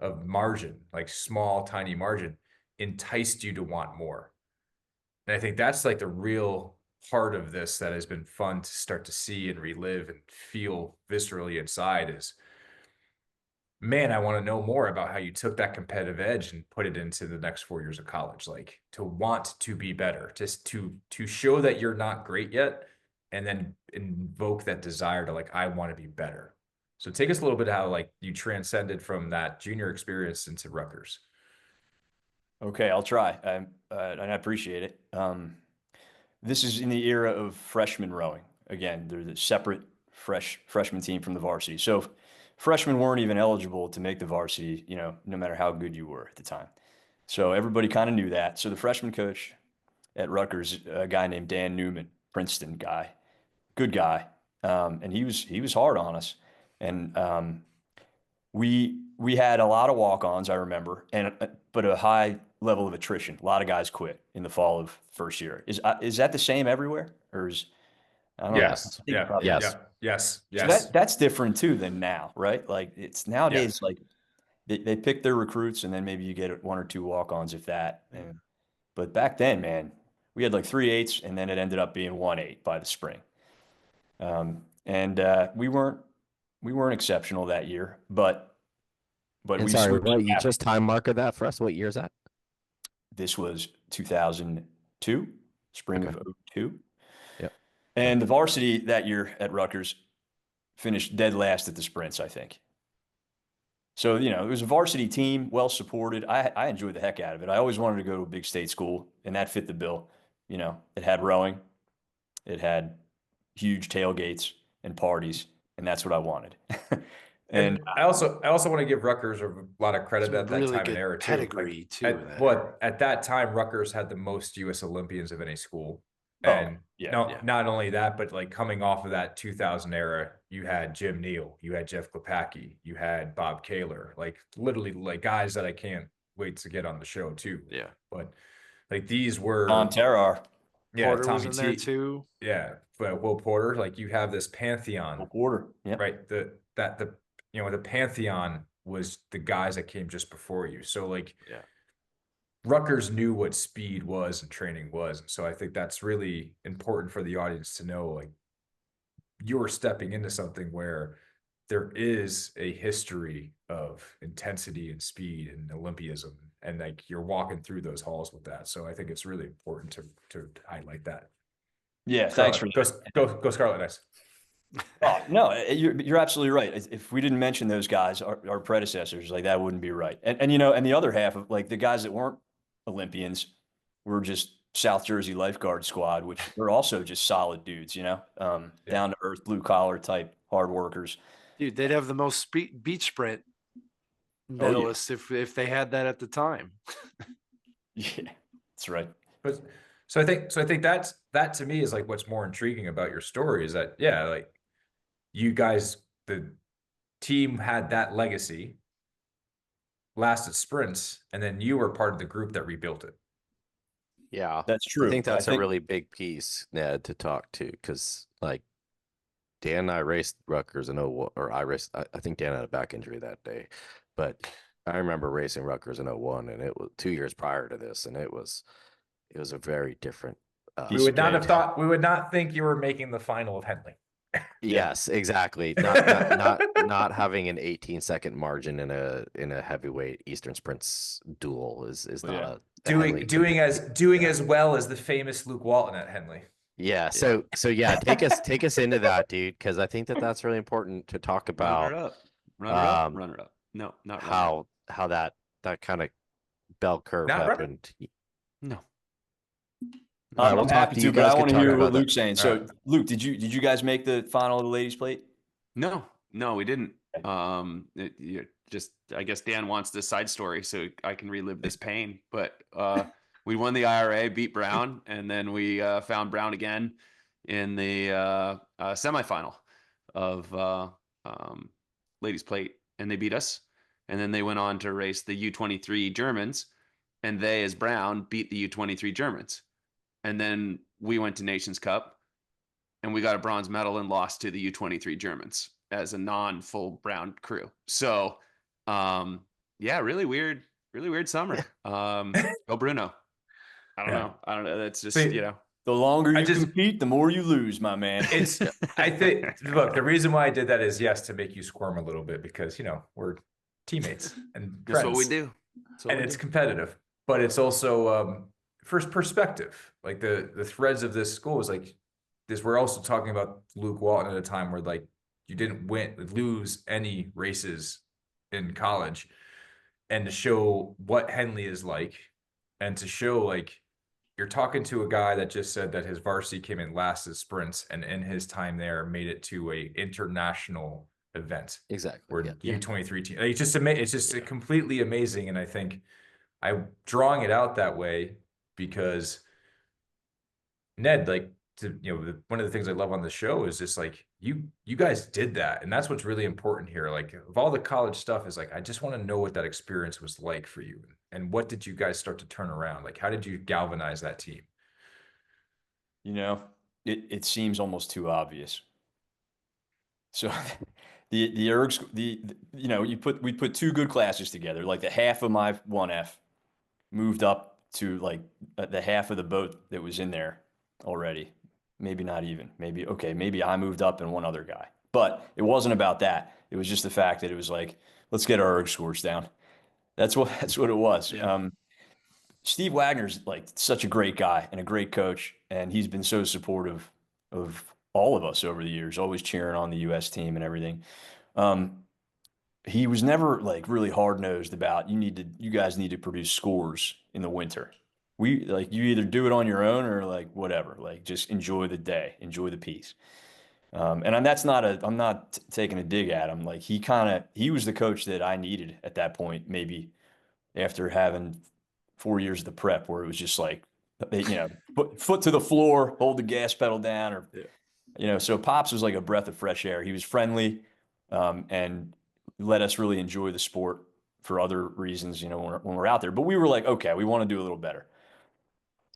S1: of margin, like small tiny margin, enticed you to want more. And I think that's like the real part of this that has been fun to start to see and relive and feel viscerally inside is, man, I want to know more about how you took that competitive edge and put it into the next 4 years of college. Like, to want to be better, just to show that you're not great yet, and then invoke that desire to like, I want to be better. So take us a little bit how like you transcended from that junior experience into Rutgers.
S4: Okay, I'll try. And I appreciate it. This is in the era of freshman rowing. Again, they're the separate freshman team from the varsity. So freshmen weren't even eligible to make the varsity, no matter how good you were at the time. So everybody kind of knew that. So the freshman coach at Rutgers, a guy named Dan Newman, Princeton guy, good guy, and he was hard on us. And we had a lot of walk-ons, I remember, but a high level of attrition. A lot of guys quit in the fall of first year. Is that the same everywhere, or I don't know.
S1: Yes. Yeah.
S2: Yes.
S1: Yes.
S4: So that's different too than now, right? Like, it's nowadays, like they pick their recruits, and then maybe you get one or two walk-ons, if that. But back then, man, we had like 3/8, and then it ended up being 1/8 by the spring. And we weren't exceptional that year, but
S2: And
S4: we
S2: sorry,
S4: switched.
S2: you just time marker that for us? What year is that?
S4: This was 2002, spring
S2: Okay.
S4: of 2002.
S2: Yep.
S4: And the varsity that year at Rutgers finished dead last at the sprints, I think. So, you know, it was a varsity team, well supported. I enjoyed the heck out of it. I always wanted to go to a big state school, and that fit the bill. You know, it had rowing, it had huge tailgates and parties, and that's what I wanted.
S1: And I also want to give Rutgers a lot of credit
S3: Some
S1: at that
S3: really
S1: time and
S3: good
S1: era too.
S3: pedigree too. in that
S1: What
S3: era.
S1: at that time Rutgers had the most U.S. Olympians of any school,
S4: Oh,
S1: and
S4: yeah.
S1: not only that, but like coming off of that 2000 era, you had Jim Neal, you had Jeff Klepacki, you had Bob Kaler, like literally like guys that I can't wait to get on the show too.
S2: Yeah.
S1: But like these were
S4: Tom Terrar,
S3: Porter
S1: Tommy
S3: was in there
S1: T,
S3: too.
S1: yeah, but Will Porter, like you have this pantheon,
S4: Will Porter, yeah.
S1: right? The pantheon was the guys that came just before you. So like,
S2: Yeah.
S1: Rutgers knew what speed was and training was. And so I think that's really important for the audience to know, like you're stepping into something where there is a history of intensity and speed and Olympiism. And like you're walking through those halls with that. So I think it's really important to highlight that.
S4: Yeah, thanks for
S1: Go Scarlet Knights.
S4: Oh, no, you're absolutely right. If we didn't mention those guys, our predecessors, like that wouldn't be right. And you know, and the other half of like the guys that weren't Olympians were just South Jersey lifeguard squad, which were also just solid dudes, you know, down to earth, blue collar type hard workers.
S3: Dude, they'd have the most beach sprint medalists if they had that at the time.
S4: Yeah, that's right.
S1: But so I think that to me is like what's more intriguing about your story is that like you guys, the team had that legacy, lasted sprints, and then you were part of the group that rebuilt it.
S2: Yeah.
S4: That's true.
S2: I think that's a really big piece, Ned, to talk to, because like Dan and I raced Rutgers in I think Dan had a back injury that day, but I remember racing Rutgers in 01, and it was 2 years prior to this, and it was a very different.
S1: We would not think you were making the final of Henley.
S2: Yes, exactly. Not having an 18-second margin in a heavyweight Eastern Sprints duel is not
S1: doing as well as the famous Luke Walton at Henley.
S2: Yeah. So yeah, take us into that, dude, because I think that's really important to talk about.
S5: Runner up. No, not
S2: how that kind of bell curve happened.
S5: No.
S4: I'm happy to, but I want to hear what Luke's saying. So,
S1: right.
S4: Luke, did you guys make the final of the ladies' plate?
S5: No, we didn't. I guess Dan wants this side story so I can relive this pain. But we won the IRA, beat Brown, and then we found Brown again in the semifinal of ladies' plate, and they beat us. And then they went on to race the U23 Germans, and they, as Brown, beat the U23 Germans. And then we went to Nations Cup, and we got a bronze medal and lost to the U23 Germans as a non-full Brown crew. So, really weird summer. Go Bruno. I don't know. That's just,
S4: the longer you compete, the more you lose, my man.
S1: I think, look, the reason why I did that is to make you squirm a little bit because, we're teammates and
S5: that's
S1: friends.
S5: what we do.
S1: And it's competitive, but it's also, first perspective, like the threads of this school is like this. We're also talking about Luke Walton at a time where like you didn't lose any races in college, and to show what Henley is like, and to show like you're talking to a guy that just said that his varsity came in last at sprints, and in his time there made it to a international event.
S2: Exactly.
S1: Where U23 team, it's just completely amazing, and I think I'm drawing it out that way because Ned, like, one of the things I love on the show is just like you guys did that, and that's what's really important here. Like, of all the college stuff, is like I just want to know what that experience was like for you, and what did you guys start to turn around? Like, how did you galvanize that team?
S4: It seems almost too obvious. So, we put two good classes together. Like the half of my 1F moved up to like the half of the boat that was in there already. Maybe not even. Maybe I moved up and one other guy. But it wasn't about that. It was just the fact that it was like, let's get our erg scores down. That's what it was.
S5: Yeah.
S4: Steve Wagner's like such a great guy and a great coach, and he's been so supportive of all of us over the years, always cheering on the U.S. team and everything. he was never like really hard nosed about you guys need to produce scores in the winter. We like you either do it on your own or like whatever, like just enjoy the day, enjoy the piece. And that's not I'm not taking a dig at him. Like he was the coach that I needed at that point, maybe after having 4 years of the prep where it was just like, foot to the floor, hold the gas pedal down or, so Pops was like a breath of fresh air. He was friendly, and let us really enjoy the sport for other reasons, when we're out there. But we were like, okay, we want to do a little better.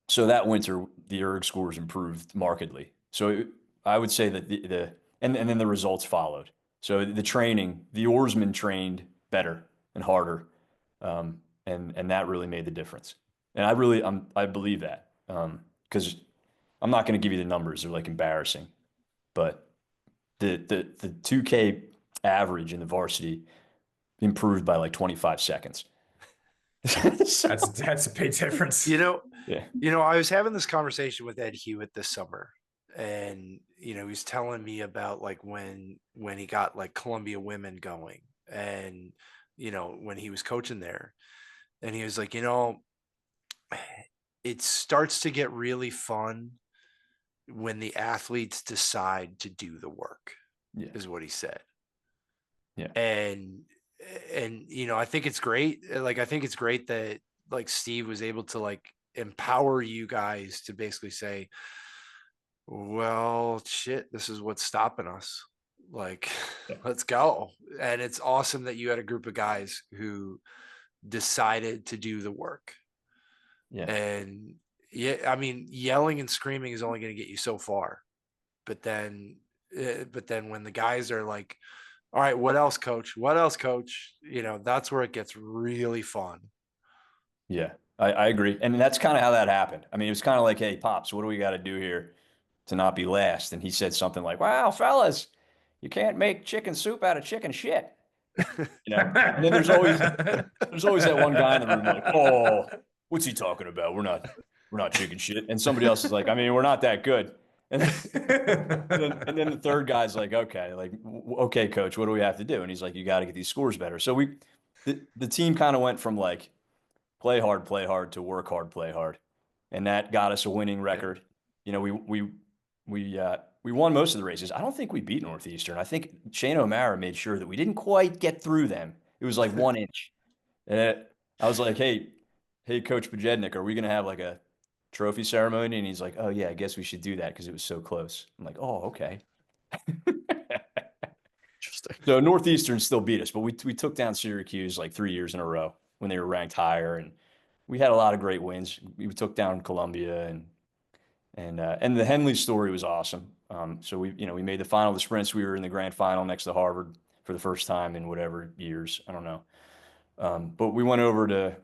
S4: So that winter, the erg scores improved markedly. So I would say that and then the results followed. So the training, the oarsmen trained better and harder, and that really made the difference. And I believe that, because I'm not going to give you the numbers; they're like embarrassing, but the 2K average in the varsity improved by like 25 seconds.
S1: That's a big difference.
S3: Yeah.
S4: Yeah.
S3: I was having this conversation with Ed Hewitt this summer, and he was telling me about like when he got like Columbia women going, and when he was coaching there, and he was like, it starts to get really fun when the athletes decide to do the work, is what he said.
S4: Yeah.
S3: And I think it's great. Like, I think it's great that like Steve was able to like empower you guys to basically say, well, shit, this is what's stopping us. Like, let's go. And it's awesome that you had a group of guys who decided to do the work.
S4: Yeah.
S3: And I mean, yelling and screaming is only going to get you so far. But then when the guys are like, all right, what else, coach? What else, coach? That's where it gets really fun.
S4: Yeah, I agree. And that's kind of how that happened. I mean, it was kind of like, hey, Pops, what do we got to do here to not be last? And he said something like, wow, fellas, you can't make chicken soup out of chicken shit. And then there's always that one guy in the room like, oh, what's he talking about? We're not chicken shit. And somebody else is like, I mean, we're not that good. And then the third guy's like, okay, okay, coach, what do we have to do? And he's like, you got to get these scores better. So the team kind of went from like play hard to work hard, play hard, and that got us a winning record. We won most of the races. I don't think we beat Northeastern. I think Shane O'Mara made sure that we didn't quite get through them. It was like 1 inch. And I was like, hey, Coach Pojednik, are we going to have like a trophy ceremony? And he's like, oh, yeah, I guess we should do that because it was so close. I'm like, oh, okay.
S2: Interesting.
S4: So Northeastern still beat us, but we took down Syracuse like 3 years in a row when they were ranked higher. And we had a lot of great wins. We took down Columbia and the Henley story was awesome. So we made the final of the sprints. We were in the grand final next to Harvard for the first time in whatever years. I don't know. But we went over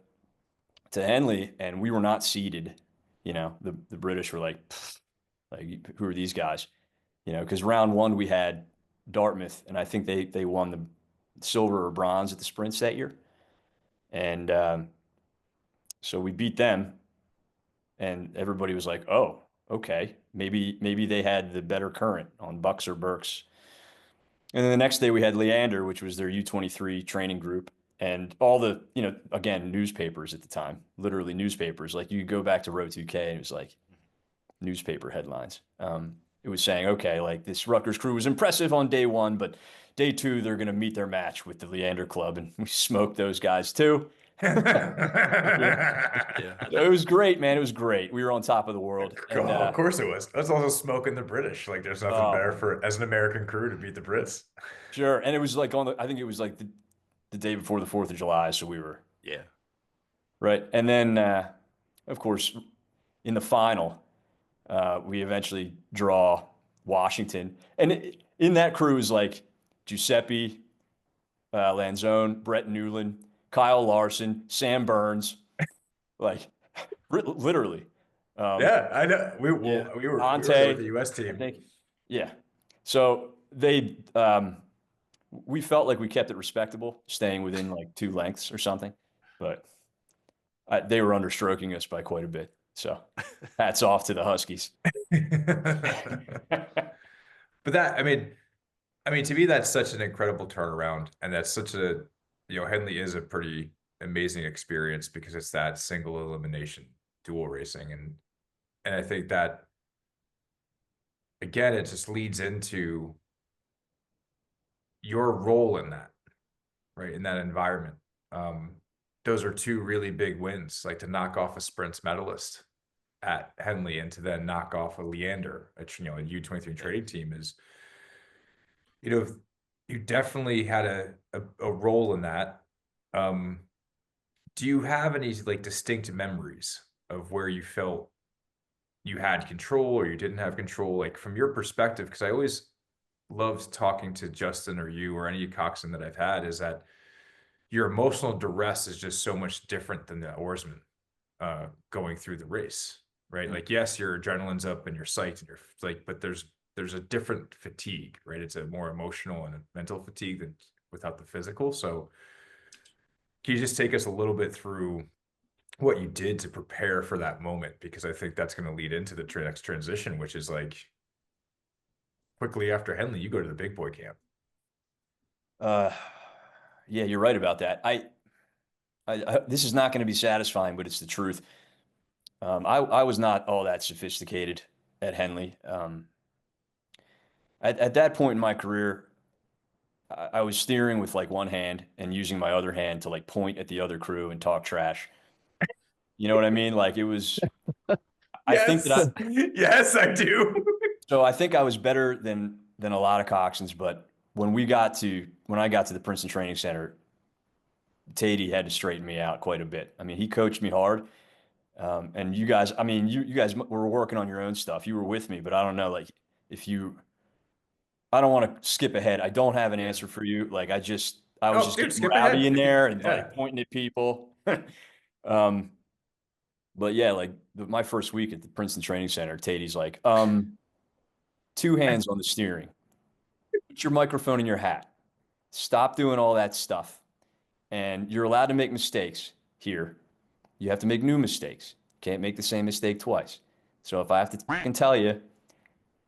S4: to Henley and we were not seeded. The British were like, who are these guys? Because round one we had Dartmouth, and I think they won the silver or bronze at the sprints that year. And so we beat them, and everybody was like, oh, okay, maybe they had the better current on Bucks or Berks. And then the next day we had Leander, which was their U23 training group, and all the, again, newspapers at the time, literally newspapers. Like you go back to Row 2K and it was like newspaper headlines. It was saying, okay, like this Rutgers crew was impressive on day one, but day two, they're going to meet their match with the Leander Club. And we smoked those guys too.
S3: Yeah.
S4: It was great, man. It was great. We were on top of the world. And,
S1: of course it was. That's also smoking the British. Like there's nothing better for as an American crew to beat the Brits.
S4: Sure. And it was like I think it was like the day before the 4th of July. So we were.
S2: Yeah.
S4: Right. And then, of course, in the final, we eventually draw Washington. And in that crew is like Giuseppe Lanzone, Brett Newland, Kyle Larson, Sam Burns, like literally.
S1: Yeah, I know. We were with the U.S. team.
S4: I think, yeah. So we felt like we kept it respectable, staying within like 2 lengths or something, but they were understroking us by quite a bit. So hats off to the Huskies.
S1: But that, I mean, I mean, to me, that's such an incredible turnaround, and that's such a, Henley is a pretty amazing experience because it's that single elimination dual racing, and I think that again, it just leads into your role in that, right? In that environment. Those are two really big wins, like to knock off a sprints medalist at Henley and to then knock off a Leander, a U23 trading team is, you definitely had a role in that. Do you have any like distinct memories of where you felt you had control or you didn't have control, like from your perspective? Because I always loved talking to Justin or you or any coxswain that I've had, is that your emotional duress is just so much different than the oarsman going through the race, right?
S2: Mm-hmm.
S1: Like, yes, your adrenaline's up and you're psyched and you're like, but there's a different fatigue, right? It's a more emotional and mental fatigue than without the physical. So can you just take us a little bit through what you did to prepare for that moment? Because I think that's going to lead into the next transition, which is like quickly after Henley, you go to the big boy camp.
S4: Yeah, you're right about that. I this is not going to be satisfying, but it's the truth. I was not all that sophisticated at Henley. At that point in my career, I was steering with like one hand and using my other hand to like point at the other crew and talk trash. You know what I mean? Like it was, I think that
S1: yes, I do.
S4: So I think I was better than a lot of coxswains, but when I got to the Princeton Training Center, Tatey had to straighten me out quite a bit. I mean, he coached me hard. And you guys, I mean, you guys were working on your own stuff. You were with me, but I don't know, like I don't want to skip ahead. I don't have an answer for you. Like I was just getting rowdy in there and like pointing at people. But yeah, like my first week at the Princeton Training Center, Tatey's like, 2 hands on the steering. Put your microphone in your hat. Stop doing all that stuff. And you're allowed to make mistakes here. You have to make new mistakes. Can't make the same mistake twice. So if I have to fucking tell you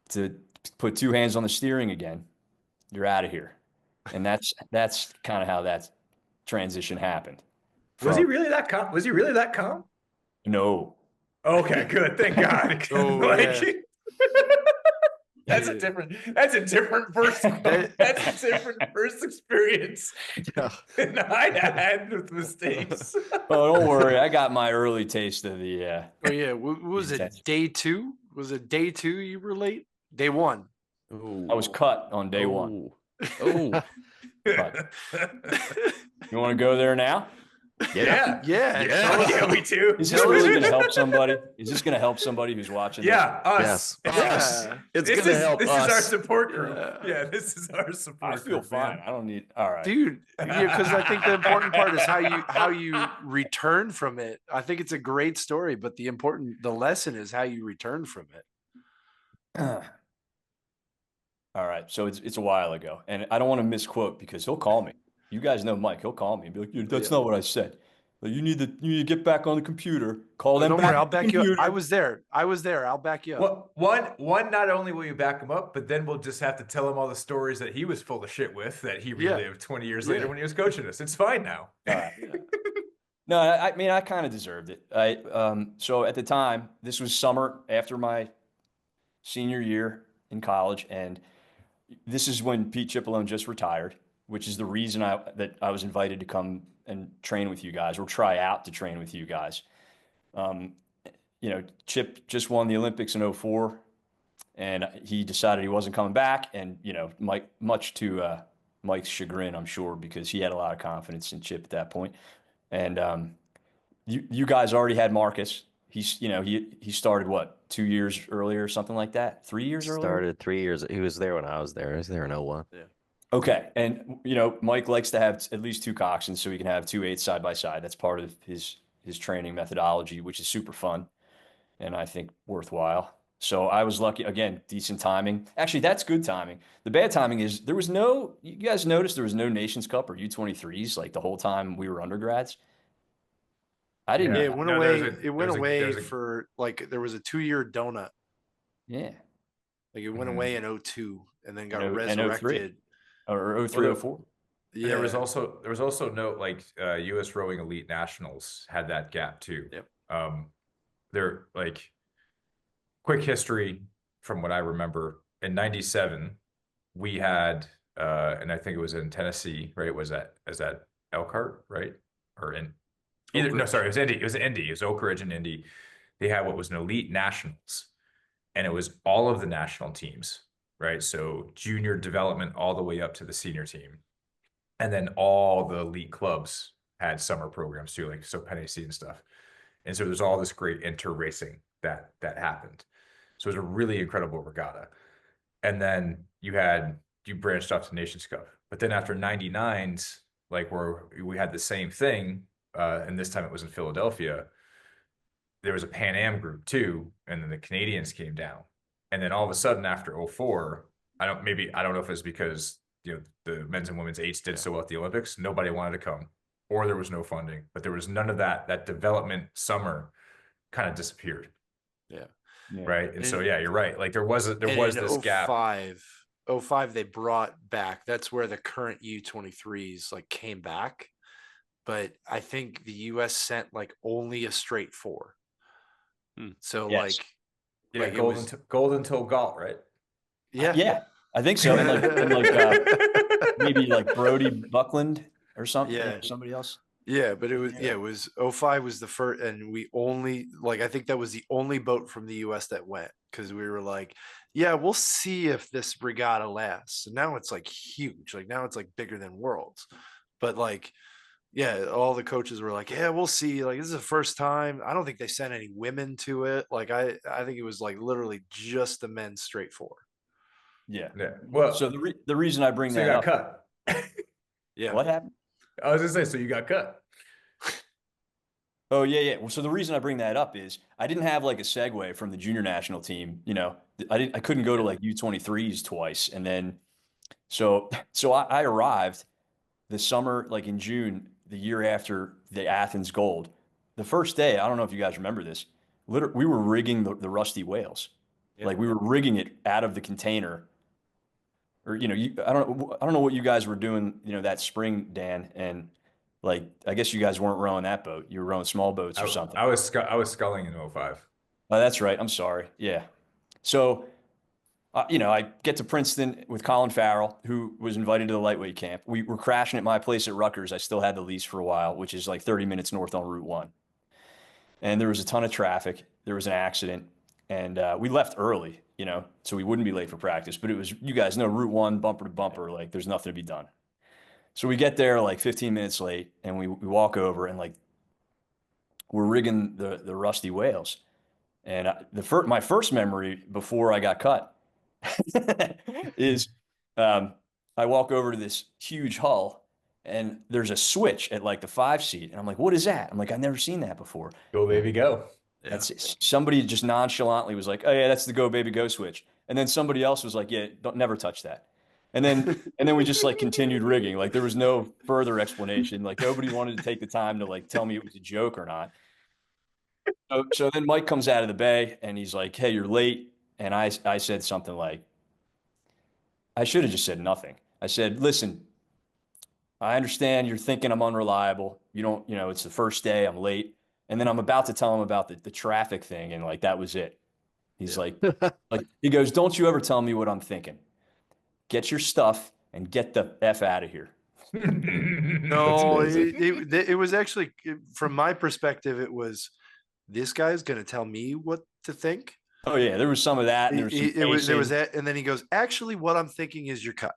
S4: to put 2 hands on the steering again, you're out of here. And that's kind of how that transition happened.
S1: Was he really that calm? Was he really that calm?
S4: No.
S1: Okay, good. Thank God. That's a different first that's a different first experience than I had with mistakes.
S4: Oh, don't worry. I got my early taste of the
S3: Oh yeah. What was it? Day 2? Was it day 2 you were late? Day 1.
S2: Ooh.
S4: I was cut on day 1.
S2: Oh.
S4: You want to go there now?
S1: Yeah, we do.
S4: Is this really going to help somebody? Is this going to help somebody who's watching?
S1: Yeah, us.
S2: Yes.
S1: Yes.
S2: It's going to help us.
S1: This is our support group. Yeah, this is our support
S4: I feel
S1: group,
S4: fine.
S1: man.
S4: I don't need. All right,
S3: Dude, because I think the important part is how you return from it. I think it's a great story, but the lesson is how you return from it.
S4: All right. So it's a while ago, and I don't want to misquote because he'll call me. You guys know Mike. He'll call me and be like, "That's not what I said. Like, you need to get back on the computer. Call them.
S3: Don't worry, I'll back you up. I was there. I'll back you up.
S1: Well, one, not only will you back him up, but then we'll just have to tell him all the stories that he was full of shit with that he relived 20 years later when he was coaching us. It's fine now.
S4: All right. No, I mean, I kind of deserved it. So at the time, this was summer after my senior year in college, and this is when Pete Cipollone just retired, which is the reason that I was invited to come and train with you guys or try out to train with you guys. Chip just won the Olympics in 2004, and he decided he wasn't coming back. And, Mike, much to Mike's chagrin, I'm sure, because he had a lot of confidence in Chip at that point. And you guys already had Marcus. He started what, 2 years earlier or something like that? 3 years earlier?
S2: Started 3 years. He was there when I was there. He was there in 2001. Yeah.
S4: Okay. And, Mike likes to have at least 2 coxswains so he can have 2 8s side by side. That's part of his training methodology, which is super fun and I think worthwhile. So I was lucky. Again, decent timing. Actually, that's good timing. The bad timing is you guys noticed there was no Nations Cup or U23s like the whole time we were undergrads? I didn't.
S3: Yeah,
S4: know.
S3: it went away. It went away for like there was a 2-year donut.
S4: Yeah.
S3: Like it went away in 2002 and then got
S4: And
S3: resurrected.
S4: or 03,
S1: Well,
S4: 04.
S1: And there was also no like US Rowing Elite Nationals had that gap too.
S3: Yep.
S1: They're like quick history from what I remember in 97 we had and I think it was in Tennessee, right? Was that Elkhart, right? Or in either no, sorry, it was Indy. It was Indy. It was Oak Ridge and Indy. They had what was an Elite Nationals, and it was all of the national teams, right? So junior development all the way up to the senior team. And then all the elite clubs had summer programs too, like so Penny C and stuff. And so there's all this great inter racing that happened. So it was a really incredible regatta. And then you branched off to Nations Cup. But then after 99s, like where we had the same thing, and this time it was in Philadelphia, there was a Pan Am group too, and then the Canadians came down. And then all of a sudden after 04, I don't know if it's because the men's and women's eights did so well at the Olympics, nobody wanted to come, or there was no funding, but there was none of that development summer kind of disappeared.
S3: Yeah.
S1: Right. And so, yeah, you're right. Like there was this gap.
S3: 05, they brought back, that's where the current U23s like came back. But I think the US sent like only a straight 4. So
S4: Yes.
S3: like
S1: gold until Galt, right?
S3: Yeah.
S4: I think so. And maybe like Brody Buckland or something.
S3: Yeah.
S4: Or somebody else.
S3: Yeah, but it was 05 was the first, and we only I think that was the only boat from the US that went, because we were like, yeah, we'll see if this regatta lasts. And now it's like huge. Like now it's like bigger than Worlds. But like, yeah, all the coaches were like, yeah, we'll see. Like this is the first time. I don't think they sent any women to it. Like I think it was like literally just the men's straight 4.
S4: Yeah.
S1: Well,
S4: so the reason I bring
S1: so
S4: that
S1: you
S4: up,
S1: got cut.
S3: Yeah.
S4: What happened?
S1: I was gonna say, so you got cut.
S4: Oh yeah. Well, so the reason I bring that up is I didn't have like a segue from the junior national team. I couldn't go to like U23s twice, and then so I arrived the summer, like in June, the year after the Athens Gold. The first day, I don't know if you guys remember this. We were rigging the rusty whales, like we were rigging it out of the container. Or I don't know what you guys were doing, that spring, Dan, and like I guess you guys weren't rowing that boat. You were rowing small boats or something.
S1: I was sculling in 05.
S4: Oh, that's right. I'm sorry. Yeah. So, I get to Princeton with Colin Farrell, who was invited to the lightweight camp. We were crashing at my place at Rutgers. I still had the lease for a while, which is like 30 minutes north on Route 1. And there was a ton of traffic. There was an accident, and we left early, so we wouldn't be late for practice. But it was, you guys know, Route 1, bumper to bumper, like there's nothing to be done. So we get there like 15 minutes late, and we walk over, and like we're rigging the rusty whales. And my first memory before I got cut is I walk over to this huge hull, and there's a switch at like the 5 seat, and I'm like, "What is that?" I'm like, "I've never seen that before."
S1: Go baby, go.
S4: That's somebody just nonchalantly was like, "Oh yeah, that's the go baby go switch," and then somebody else was like, "Yeah, don't never touch that." And then we just like continued rigging. Like there was no further explanation. Like nobody wanted to take the time to like tell me it was a joke or not. So then Mike comes out of the bay and he's like, "Hey, you're late." And I said something like, I should have just said nothing. I said, "Listen, I understand you're thinking I'm unreliable. You don't, it's the first day, I'm late." And then I'm about to tell him about the traffic thing. And like, that was it. He's like, he goes, "Don't you ever tell me what I'm thinking. Get your stuff and get the F out of here."
S3: No, it was actually, from my perspective, it was, this guy's going to tell me what to think.
S4: Oh yeah, there was some of that. And there was
S3: that, and then he goes, "Actually, what I'm thinking is your cut.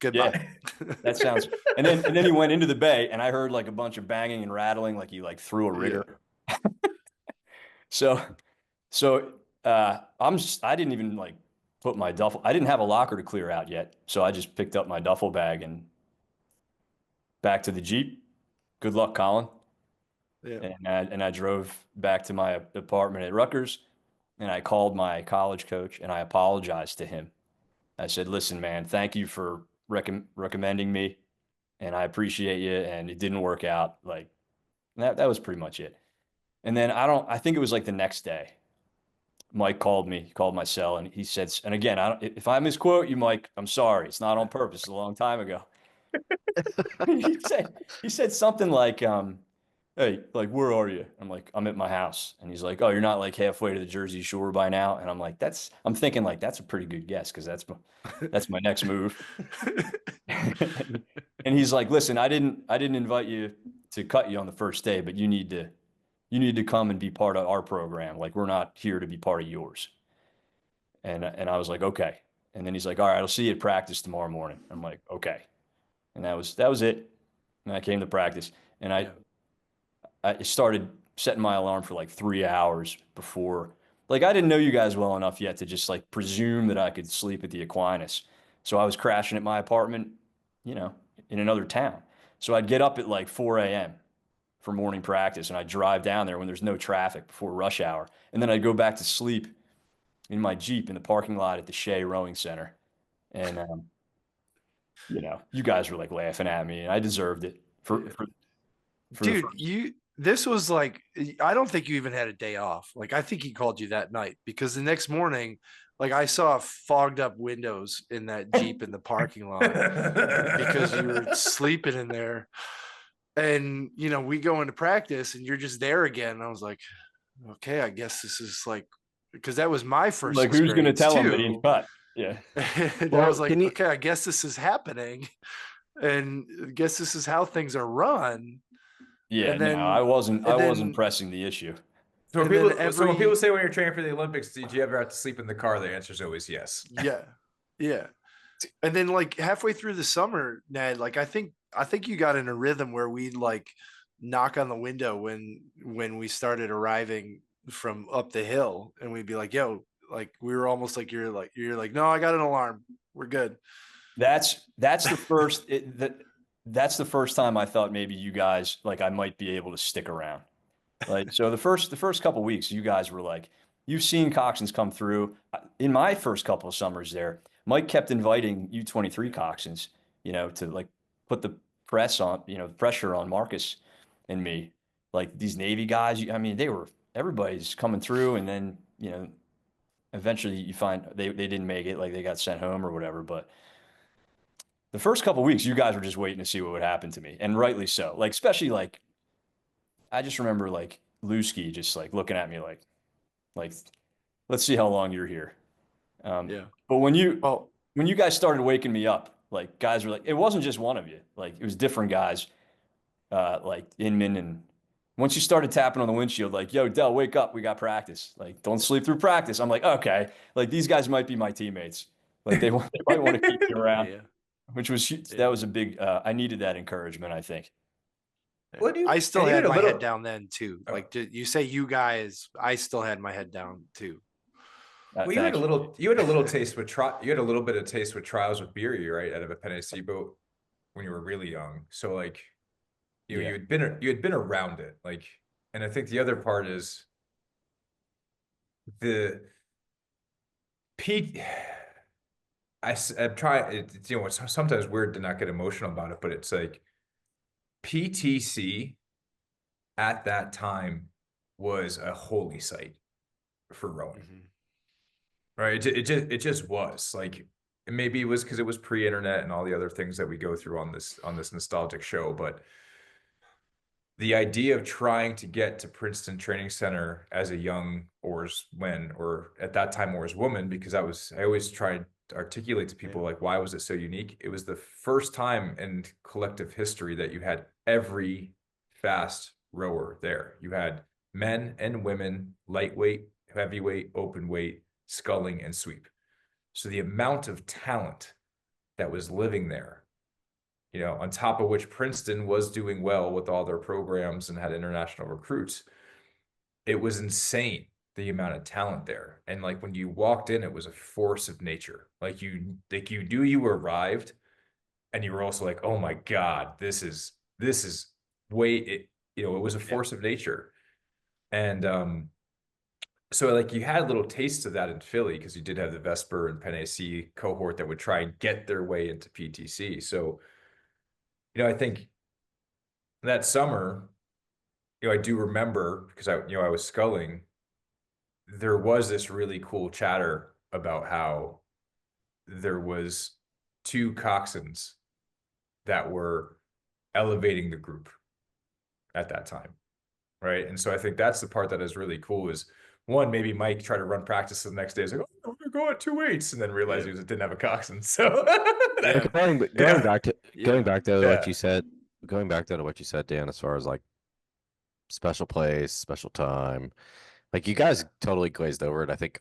S3: Goodbye."
S4: Yeah, that sounds. And then he went into the bay, and I heard like a bunch of banging and rattling, like he like threw a rigger. Yeah. So I didn't even like put my duffel. I didn't have a locker to clear out yet, so I just picked up my duffel bag and back to the Jeep. Good luck, Colin.
S3: Yeah.
S4: And I drove back to my apartment at Rutgers, and I called my college coach and I apologized to him. I said, "Listen, man, thank you for recommending me, and I appreciate you, and it didn't work out." Like that was pretty much it. And then I think it was like the next day Mike called me, he called my cell, and he said, and again, if I misquote you, Mike, I'm sorry. It's not on purpose. It's a long time ago. he said something like, hey, like, where are you? I'm like, I'm at my house. And he's like, oh, you're not like halfway to the Jersey Shore by now? And I'm like, I'm thinking like, that's a pretty good guess, because that's my next move. And he's like, listen, I didn't invite you to cut you on the first day, but you need to come and be part of our program. Like, we're not here to be part of yours. And I was like, okay. And then he's like, all right, I'll see you at practice tomorrow morning. I'm like, okay. And that was it. And I came to practice, and I started setting my alarm for like 3 hours before. Like, I didn't know you guys well enough yet to just like presume that I could sleep at the Aquinas. So I was crashing at my apartment, in another town. So I'd get up at like 4 a.m. for morning practice, and I'd drive down there when there's no traffic before rush hour. And then I'd go back to sleep in my Jeep in the parking lot at the Shea Rowing Center. And, you guys were like laughing at me, and I deserved it for
S3: Dude, this was like, I don't think you even had a day off. Like, I think he called you that night, because the next morning, like, I saw fogged up windows in that Jeep in the parking lot because you were sleeping in there. And, we go into practice and you're just there again. And I was like, okay, I guess this is like, because that was my first
S4: like, who's going to tell him that he's cut? Yeah.
S3: And I was like, okay, I guess this is happening. And I guess this is how things are run.
S4: Yeah,
S3: and then,
S4: no, I wasn't pressing the issue.
S1: So when people say when you're training for the Olympics, did you ever have to sleep in the car? The answer is always yes.
S3: Yeah. And then like halfway through the summer, Ned, like I think you got in a rhythm where we'd like knock on the window when we started arriving from up the hill, and we'd be like, yo, like we were almost like you're like, no, I got an alarm. We're good.
S4: That's the first that's the first time I thought maybe you guys, like, I might be able to stick around. Like, so the first couple of weeks, you guys were like, you've seen Coxswains come through. In my first couple of summers there, Mike kept inviting U23 Coxswains, to like put the pressure on Marcus and me. Like, these Navy guys, I mean, everybody's coming through, and then, eventually you find they didn't make it, like they got sent home or whatever. But the first couple of weeks, you guys were just waiting to see what would happen to me, and rightly so. Like, especially like, I just remember like Lusky just like looking at me like, let's see how long you're here.
S3: Yeah.
S4: But when you guys started waking me up, like, guys were like, it wasn't just one of you. Like, it was different guys, like Inman, and once you started tapping on the windshield, like, yo, Del, wake up, we got practice. Like, don't sleep through practice. I'm like, okay, like, these guys might be my teammates. Like, they might want to keep you around.
S3: Yeah.
S4: That was a big. I needed that encouragement, I think.
S3: I still had my head down then too. Like, you say you guys, I still had my head down too.
S1: Well, you had a little taste with you had a little bit of taste with trials with Beery, right, out of a Penn State boat when you were really young. So like, you had been around it, like, and I think the other part is the Pete. I'm trying. It's sometimes weird to not get emotional about it, but it's like PTC at that time was a holy sight for rowing.
S3: Mm-hmm.
S1: Right. It just was like, maybe it was because it was pre-internet and all the other things that we go through on this nostalgic show. But the idea of trying to get to Princeton Training Center as a young oarsman, or at that time oarswoman, because I always tried to articulate to people, like, why was it so unique? It was the first time in collective history that you had every fast rower there. You had men and women, lightweight, heavyweight, open weight, sculling, and sweep. So the amount of talent that was living there, on top of which Princeton was doing well with all their programs and had international recruits, it was insane, the amount of talent there. And like, when you walked in, it was a force of nature. Like, you knew you arrived, and you were also like, oh my God, this is way, it was a force of nature. And so like, you had little tastes of that in Philly, because you did have the Vesper and Penn AC cohort that would try and get their way into PTC. So, I think that summer, I do remember, because I was sculling, there was this really cool chatter about how there was 2 coxswains that were elevating the group at that time, right? And so I think that's the part that is really cool is, one, maybe Mike tried to run practice the next day. He's like, oh, we're going to go at 2 weights, and then realized he didn't have a coxswain. So
S6: Going back to what you said, going back to what you said, Dan, as far as like special place, special time, like you guys totally glazed over it. I think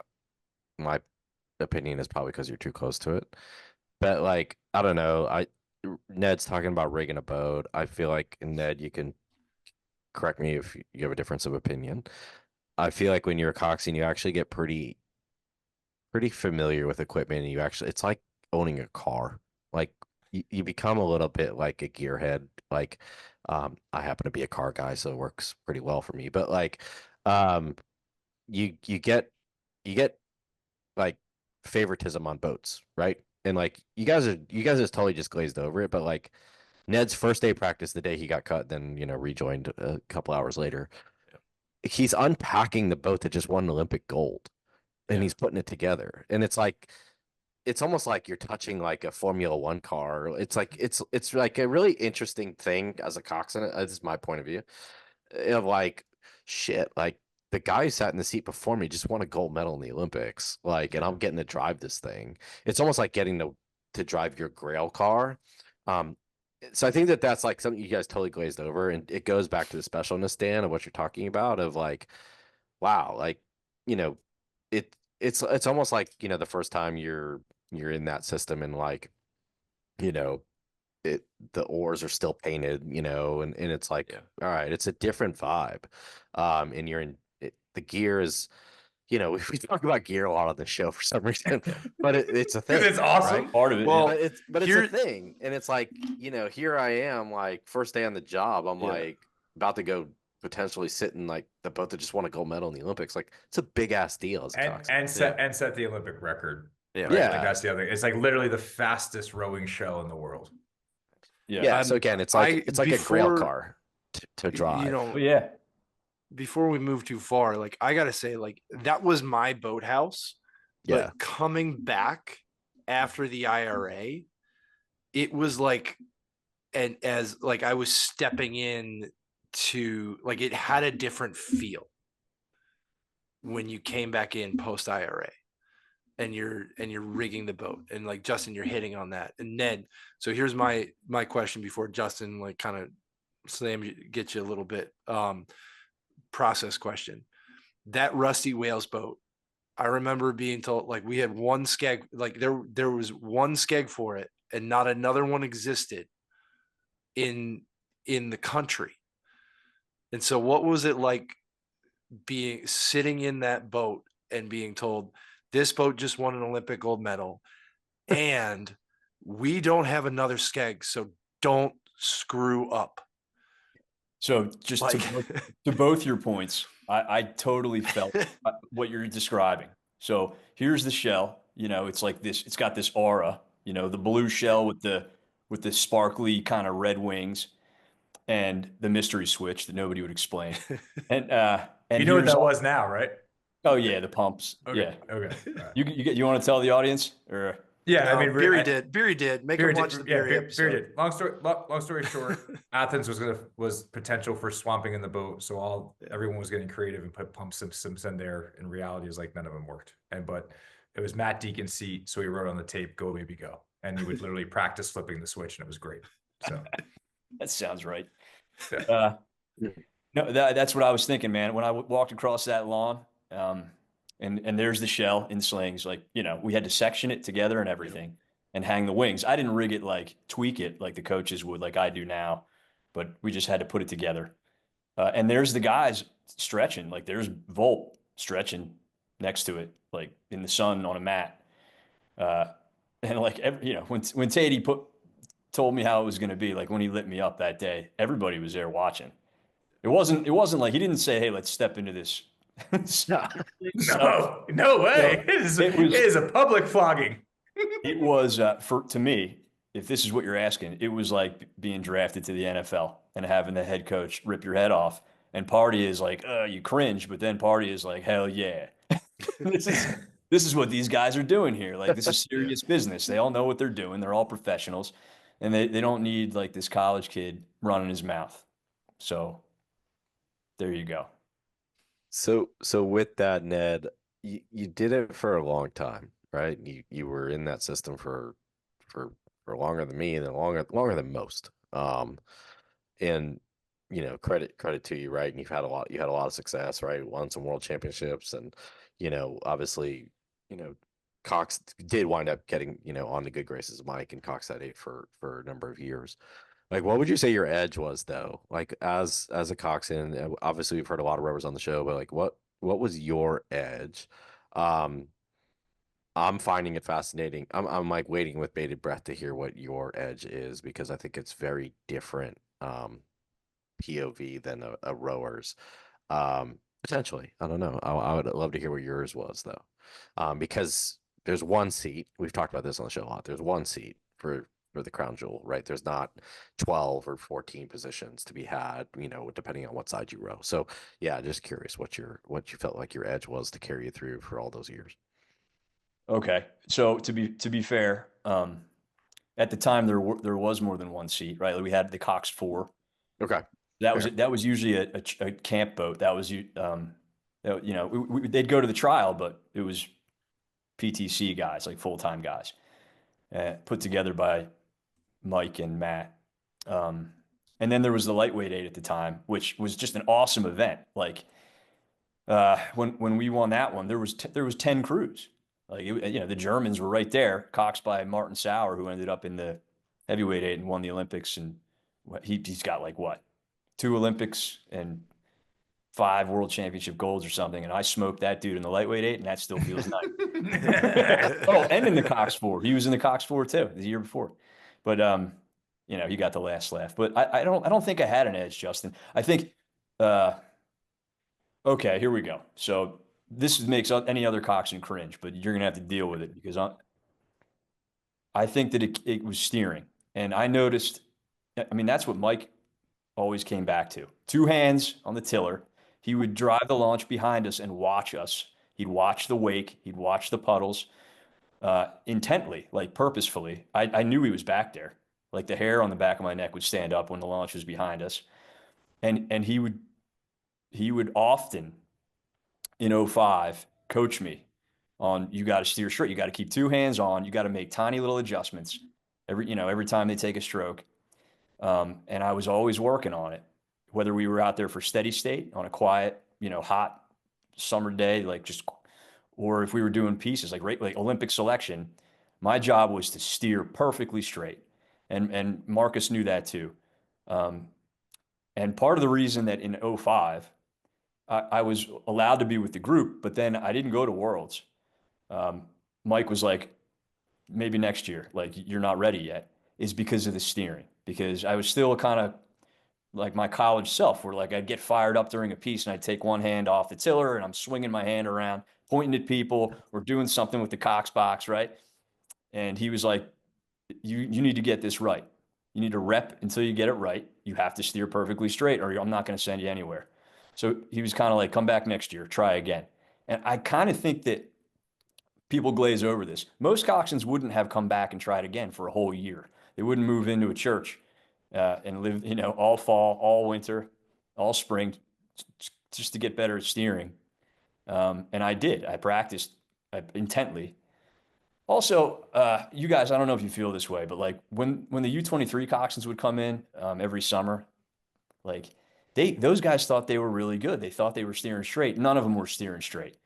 S6: my opinion is probably because you're too close to it. But like, I don't know. Ned's talking about rigging a boat. I feel like, Ned, you can correct me if you have a difference of opinion. I feel like when you're a coxswain, you actually get pretty familiar with equipment, and it's like owning a car. Like you become a little bit like a gearhead. Like, I happen to be a car guy, so it works pretty well for me. But like, you get like favoritism on boats, right? And like you guys just totally just glazed over it. But like Ned's first day of practice, the day he got cut, then rejoined a couple hours later. He's unpacking the boat that just won Olympic gold, and he's putting it together. And it's like, it's almost like you're touching like a Formula One car. It's like it's like a really interesting thing as a coxswain. This is my point of view. Of like, shit, like the guy who sat in the seat before me just won a gold medal in the Olympics. Like, and I'm getting to drive this thing. It's almost like getting to drive your Grail car. So I think that's like something you guys totally glazed over, and it goes back to the specialness, Dan, of what you're talking about. Of like, wow, like it's almost like the first time you're in that system, and like the oars are still painted, and it's like, all right, it's a different vibe. And you're in it, the gear is, we talk about gear a lot on the show for some reason, but it's a thing.
S1: It's awesome.
S6: Right?
S4: Part of it.
S3: Well,
S6: But it's a thing, and it's like, here I am, like first day on the job, I'm like about to go potentially sit in like the boat that just won a gold medal in the Olympics. Like, it's a big ass deal as a coxswain.
S1: And set the Olympic record.
S6: Yeah.
S1: Right? Like that's the other thing. It's like literally the fastest rowing shell in the world.
S6: Yeah. So again, it's like a grail car to drive.
S3: Before we move too far, like I gotta say, like that was my boathouse. But coming back after the IRA, it was like, and as like I was stepping in to, like, it had a different feel when you came back in post IRA. And you're rigging the boat, and like Justin, you're hitting on that. And Ned, so here's my question before Justin like kind of gets you a little bit process question. That Rusty Whales boat, I remember being told like we had one skeg, like there was one skeg for it, and not another one existed in the country. And so what was it like sitting in that boat and being told, this boat just won an Olympic gold medal, and we don't have another skeg, so don't screw up.
S4: So just
S3: Like,
S4: to both your points, I totally felt what you're describing. So here's the shell, it's like this, it's got this aura, the blue shell with the sparkly kind of red wings, and the mystery switch that nobody would explain. And
S1: You know what that was now, right?
S4: Oh yeah, the pumps.
S1: Okay.
S4: Yeah.
S1: Okay. Right.
S4: You want to tell the audience, or?
S1: Yeah,
S3: no,
S1: I mean,
S3: Beery did. Make him watch the Beery episode.
S1: Beery did. Long story short, Athens was potential for swamping in the boat, so everyone was getting creative and put pump systems in there. In reality, is like none of them worked. But it was Matt Deacon's seat, so he wrote on the tape, "Go baby go," and he would literally practice flipping the switch, and it was great. So
S4: that sounds right.
S1: Yeah.
S4: No, that's what I was thinking, man. When I walked across that lawn, and there's the shell in slings, like, we had to section it together and everything and hang the wings. I didn't rig it, like tweak it like the coaches would, like I do now, but we just had to put it together. And there's the guys stretching, like there's Volt stretching next to it, like in the sun on a mat. And like, when Tatey told me how it was going to be, like when he lit me up that day, everybody was there watching. It wasn't like he didn't say, "Hey, let's step into this."
S1: No way. It is a public flogging.
S4: It was to me, if this is what you're asking, it was like being drafted to the NFL and having the head coach rip your head off. And Party is like, you cringe, but then Party is like, hell yeah. This is what these guys are doing here. Like, this is serious business. They all know what they're doing. They're all professionals, and they don't need like this college kid running his mouth. So there you go.
S6: So with that, Ned, you did it for a long time, right? You were in that system for longer than me and longer than most. And credit to you, right? And you had a lot of success, right? Won some world championships, and obviously, Cox did wind up getting on the good graces of Mike, and Cox had it for a number of years. Like, what would you say your edge was, though? Like, as a Coxswain, obviously we've heard a lot of rowers on the show, but like, what was your edge? Um, I'm finding it fascinating. I'm like waiting with bated breath to hear what your edge is, because I think it's very different POV than a rower's. Potentially, I don't know. I would love to hear what yours was, though, because there's one seat. We've talked about this on the show a lot. There's one seat for the crown jewel, right? There's not 12 or 14 positions to be had, depending on what side you row. So yeah, just curious what you felt like your edge was to carry you through for all those years.
S4: Okay. So to be fair, at the time there was more than one seat, right? Like, we had the Cox 4.
S6: Okay.
S4: That was usually a camp boat. That was they'd go to the trial, but it was PTC guys, like full-time guys, put together by Mike and Matt. And then there was the lightweight 8 at the time, which was just an awesome event. Like, when we won that one, there was 10 crews. Like, the Germans were right there, coxed by Martin Sauer, who ended up in the heavyweight 8 and won the Olympics. And he's got like what, 2 Olympics and 5 world championship golds or something. And I smoked that dude in the lightweight 8, and that still feels nice. Oh, and in the Cox 4, he was in the Cox 4 too the year before. But he got the last laugh. But I don't think I had an edge, Justin. I think. Okay, here we go. So this makes any other Coxswain cringe, but you're gonna have to deal with it, because I think that it was steering, and I noticed. I mean, that's what Mike always came back to: 2 hands on the tiller. He would drive the launch behind us and watch us. He'd watch the wake. He'd watch the puddles, intently, like purposefully. I knew he was back there. Like, the hair on the back of my neck would stand up when the launch was behind us, and he would often, in 05, coach me on, you got to steer straight. You got to keep 2 hands on. You got to make tiny little adjustments every time they take a stroke. And I was always working on it, whether we were out there for steady state on a quiet, hot summer day, or if we were doing pieces like Olympic selection. My job was to steer perfectly straight. And Marcus knew that too. And part of the reason that in 05, I was allowed to be with the group, but then I didn't go to Worlds. Mike was like, maybe next year, like, you're not ready yet, is because of the steering. Because I was still kind of like my college self, where like I'd get fired up during a piece and I'd take one hand off the tiller and I'm swinging my hand around, pointing at people, or doing something with the Cox box, right? And he was like, you need to get this right. You need to rep until you get it right. You have to steer perfectly straight, or I'm not going to send you anywhere. So he was kind of like, come back next year, try again. And I kind of think that people glaze over this. Most Coxswains wouldn't have come back and tried again for a whole year. They wouldn't move into a church and live, all fall, all winter, all spring, just to get better at steering. And I did. I practiced intently. Also, you guys, I don't know if you feel this way, but like when the U23 Coxswains would come in every summer, like those guys thought they were really good. They thought they were steering straight. None of them were steering straight.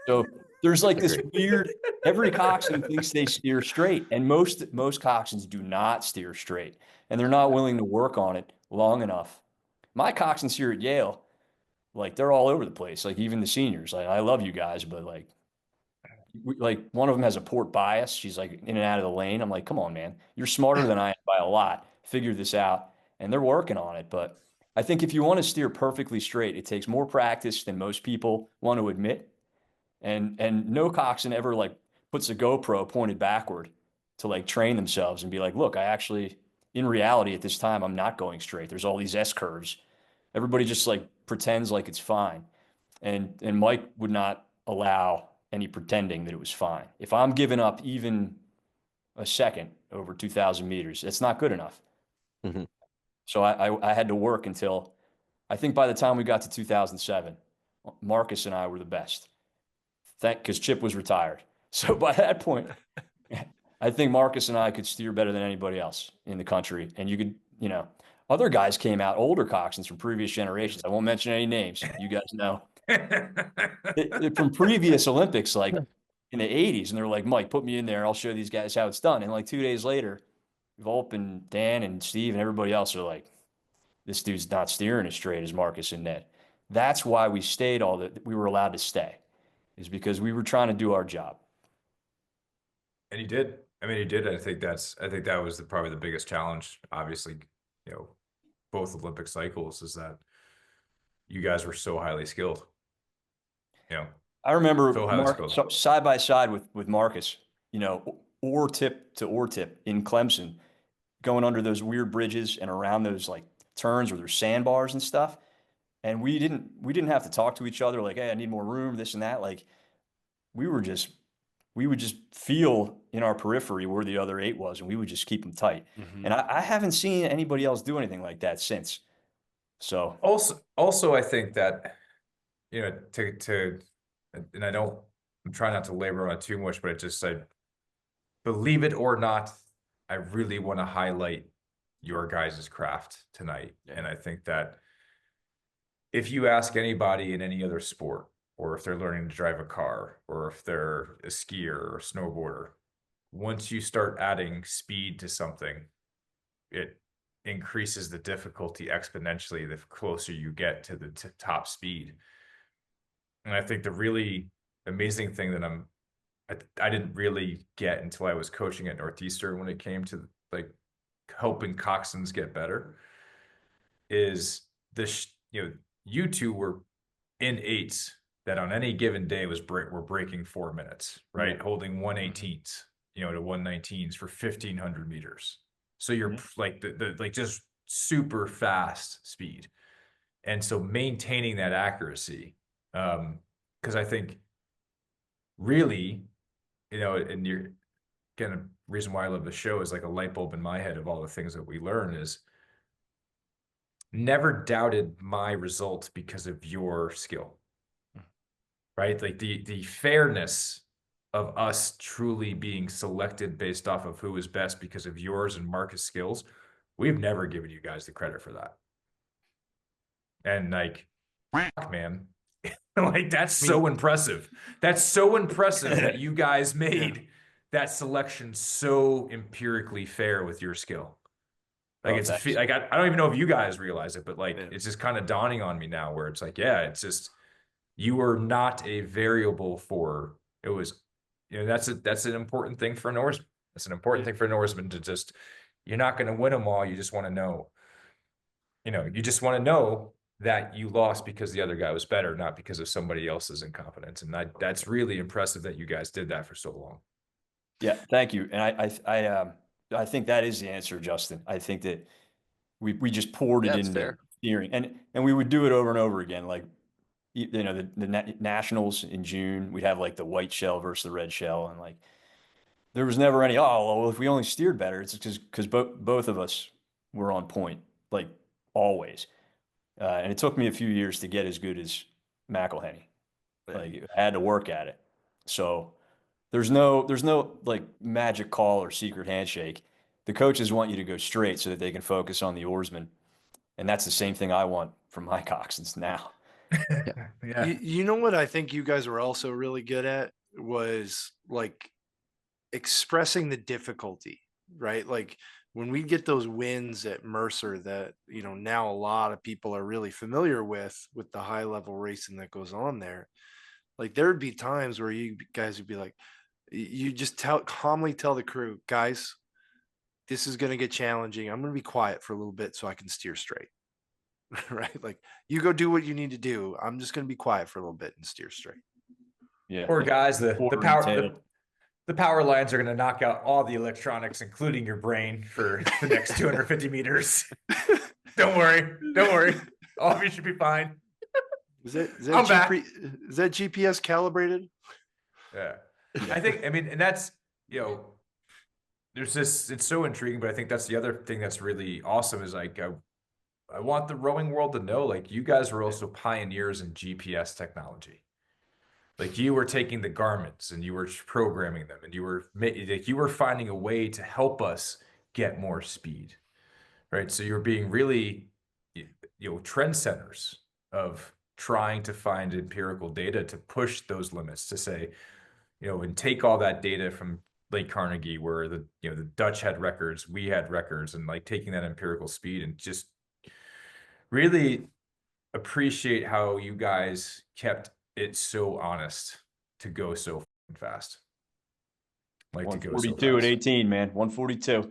S4: So there's like this weird, every Coxswain thinks they steer straight, and most Coxswains do not steer straight, and they're not willing to work on it long enough. My Coxswains here at Yale, like, they're all over the place. Like, even the seniors, like, I love you guys, but like one of them has a port bias. She's like in and out of the lane. I'm like, come on, man, you're smarter than I am by a lot. Figure this out. And they're working on it. But I think if you want to steer perfectly straight, it takes more practice than most people want to admit. And no Coxswain ever like puts a GoPro pointed backward to like train themselves and be like, look, I actually, in reality at this time, I'm not going straight. There's all these S curves. Everybody just like pretends like it's fine. And Mike would not allow any pretending that it was fine. If I'm giving up even a second over 2,000 meters, it's not good enough.
S6: Mhm.
S4: So I had to work until, I think by the time we got to 2007, Marcus and I were the best. Because Chip was retired. So by that point, I think Marcus and I could steer better than anybody else in the country. And you could, other guys came out, older coxswains from previous generations. I won't mention any names. You guys know. From previous Olympics, like in the 80s. And they're like, Mike, put me in there. I'll show these guys how it's done. And like 2 days later, Volp and Dan and Steve and everybody else are like, this dude's not steering as straight as Marcus and Ned. That's why we stayed we were allowed to stay, is because we were trying to do our job.
S1: And he did. I mean, he did. I think that was probably the biggest challenge. Obviously, both Olympic cycles is that you guys were so highly skilled.
S4: I remember
S1: so
S4: side by side with Marcus, oar tip to oar tip in Clemson, going under those weird bridges and around those like turns where there's sandbars and stuff. And we didn't have to talk to each other like, hey, I need more room, this and that. Like we would just feel in our periphery where the other 8 was, and we would just keep them tight.
S2: Mm-hmm.
S4: And I haven't seen anybody else do anything like that since. So
S1: also I think that, and I'm trying not to labor on it too much, but I believe it or not, I really want to highlight your guys' craft tonight.
S2: Yeah.
S1: And I think that if you ask anybody in any other sport, or if they're learning to drive a car, or if they're a skier or a snowboarder, once you start adding speed to something, it increases the difficulty exponentially the closer you get to the top speed. And I think the really amazing thing that I didn't really get until I was coaching at Northeastern when it came to like helping coxswains get better is this, you two were in 8s that on any given day were breaking 4 minutes, right? Holding 118s, to 119s for 1,500 meters. So you're like like just super fast speed. And so maintaining that accuracy, because I think really, and you're again, a reason why I love the show is like a light bulb in my head of all the things that we learn is never doubted my results because of your skill, right? Like the fairness of us truly being selected based off of who is best because of yours and Marcus' skills. We've never given you guys the credit for that. And like, man, like that's so impressive. That's so impressive that you guys made that selection so empirically fair with your skill. Like like I don't even know if you guys realize it, but like it's just kind of dawning on me now where it's like, it's just you were not a variable for it was, that's an important thing for an oarsman. That's an important thing for an oarsman to just, you're not going to win them all. You just want to know, you just want to know that you lost because the other guy was better, not because of somebody else's incompetence. And that's really impressive that you guys did that for so long.
S4: Yeah, thank you. And I think that is the answer, Justin. I think that we just poured it into steering, and we would do it over and over again. Like, the nationals in June, we'd have like the white shell versus the red shell, and like there was never any, well, if we only steered better, it's because both of us were on point, like always. And it took me a few years to get as good as McElhenney. Like I had to work at it. So there's no like magic call or secret handshake. The coaches want you to go straight so that they can focus on the oarsman. And that's the same thing I want from my coxswains now.
S1: Yeah.
S3: You know what I think you guys were also really good at was like expressing the difficulty, right? Like when we get those wins at Mercer that, now a lot of people are really familiar with the high level racing that goes on there. Like there'd be times where you guys would be like, you just calmly tell the crew, guys, this is going to get challenging. I'm going to be quiet for a little bit so I can steer straight. Right? Like you go do what you need to do. I'm just going to be quiet for a little bit and steer straight.
S4: Yeah.
S1: Or guys, the power lines are going to knock out all the electronics, including your brain, for the next 250 meters. Don't worry. All of you should be fine.
S3: Is that
S1: I'm back.
S3: is that GPS calibrated?
S1: Yeah. I think, I mean, and that's, you know, there's this, it's so intriguing, but I think that's the other thing that's really awesome is like, I want the rowing world to know, like, you guys were also pioneers in GPS technology. Like, you were taking the garments and you were programming them, and you were like, you were finding a way to help us get more speed, right? So you're being really, trendsetters of trying to find empirical data to push those limits, to say, and take all that data from Lake Carnegie, where the Dutch had records, we had records, and like taking that empirical speed, and just really appreciate how you guys kept it so honest to go so fast. Like to go so
S4: 142 at
S1: fast.
S4: 18, man. 142.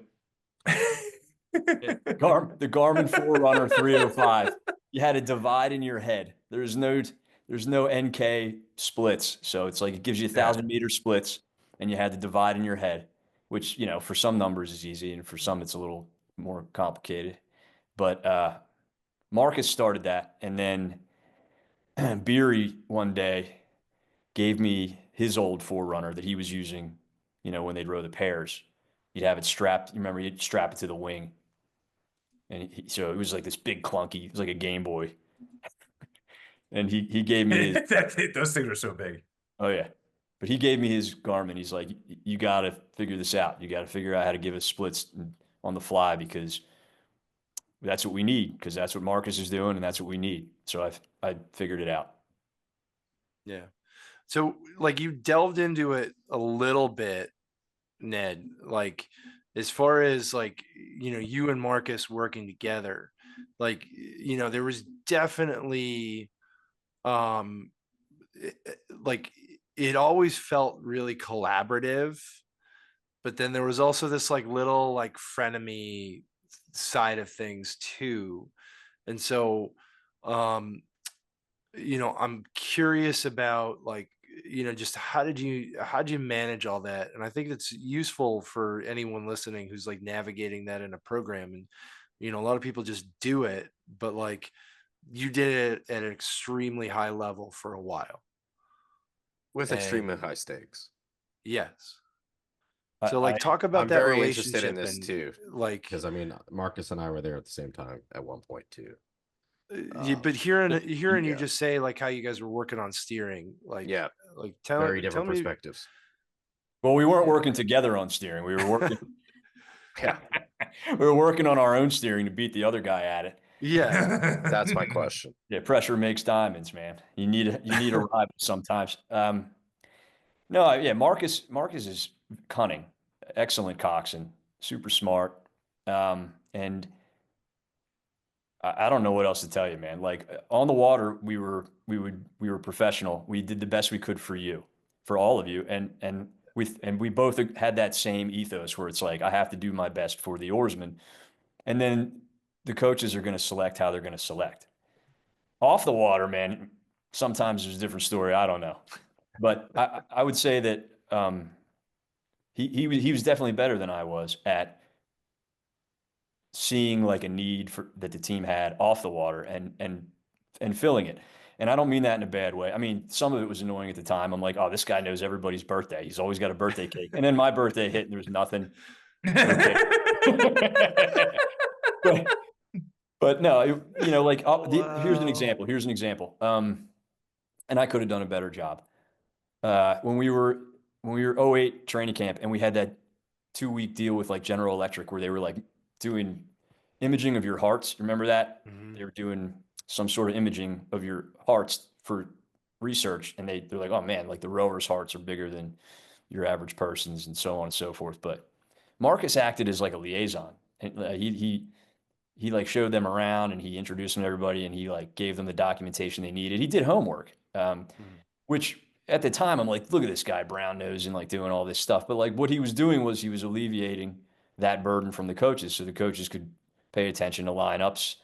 S4: The Garmin Forerunner 305. You had a divide in your head. There's no NK splits, so it's like it gives you 1,000-meter splits, and you had the divide in your head, which for some numbers is easy, and for some it's a little more complicated. But Marcus started that, and then Beery one day gave me his old Forerunner that he was using, when they'd row the pairs. You'd have it strapped. You remember, you'd strap it to the wing. And so it was like this big clunky, it was like a Game Boy. And he gave me his,
S1: those things are so big.
S4: oh yeah. But he gave me his Garmin. He's like, you got to figure this out. You got to figure out how to give us splits on the fly, because that's what we need, because that's what Marcus is doing, and that's what we need. So I figured it out.
S3: Yeah. So like you delved into it a little bit, Ned, like as far as like, you and Marcus working together, like, there was definitely, like it always felt really collaborative, but then there was also this like little like frenemy side of things too. And so, I'm curious about like, just how did you manage all that? And I think it's useful for anyone listening who's like navigating that in a program. And a lot of people just do it, but like you did it at an extremely high level for a while
S2: with
S3: and
S2: extremely high stakes.
S3: yes. So like talk about
S2: I'm
S3: that
S2: very
S3: relationship
S2: interested in this
S3: and
S2: too.
S3: like
S6: Because I mean, Marcus and I were there at the same time at one point too.
S3: but hearing you
S2: yeah.
S3: just say like how you guys were working on steering, like
S2: Yeah.
S3: like
S6: Very
S3: tell
S6: different
S3: me.
S6: perspectives.
S4: Well, we weren't working together on steering. We were working.
S2: Yeah.
S4: We were working on our own steering to beat the other guy at it.
S3: Yeah.
S2: That's my question.
S4: Yeah, pressure makes diamonds, man. You need a rival sometimes. No, yeah, Marcus is cunning, excellent coxswain, super smart, and I don't know what else to tell you, man. Like on the water, we were professional. We did the best we could for you, for all of you, and we both had that same ethos where it's like I have to do my best for the oarsmen, and then the coaches are going to select how they're going to select. Off the water, man, sometimes there's a different story. I don't know, but I would say that he was definitely better than I was at seeing like a need for that the team had off the water and filling it. And I don't mean that in a bad way. I mean, some of it was annoying at the time. I'm like, oh, this guy knows everybody's birthday. He's always got a birthday cake. And then my birthday hit and there was nothing. Okay. but no, like here's an example. Here's an example. And I could have done a better job. When we were 08 training camp and we had that 2-week deal with like General Electric where they were like doing imaging of your hearts. Remember that?
S3: Mm-hmm.
S4: They were doing some sort of imaging of your hearts for research. And they're like, oh man, like the rowers' hearts are bigger than your average person's and so on and so forth. But Marcus acted as like a liaison. And he like showed them around and he introduced them to everybody and he like gave them the documentation they needed. He did homework, which at the time I'm like, look at this guy, brown nose and like doing all this stuff. But like what he was doing was he was alleviating that burden from the coaches so the coaches could pay attention to lineups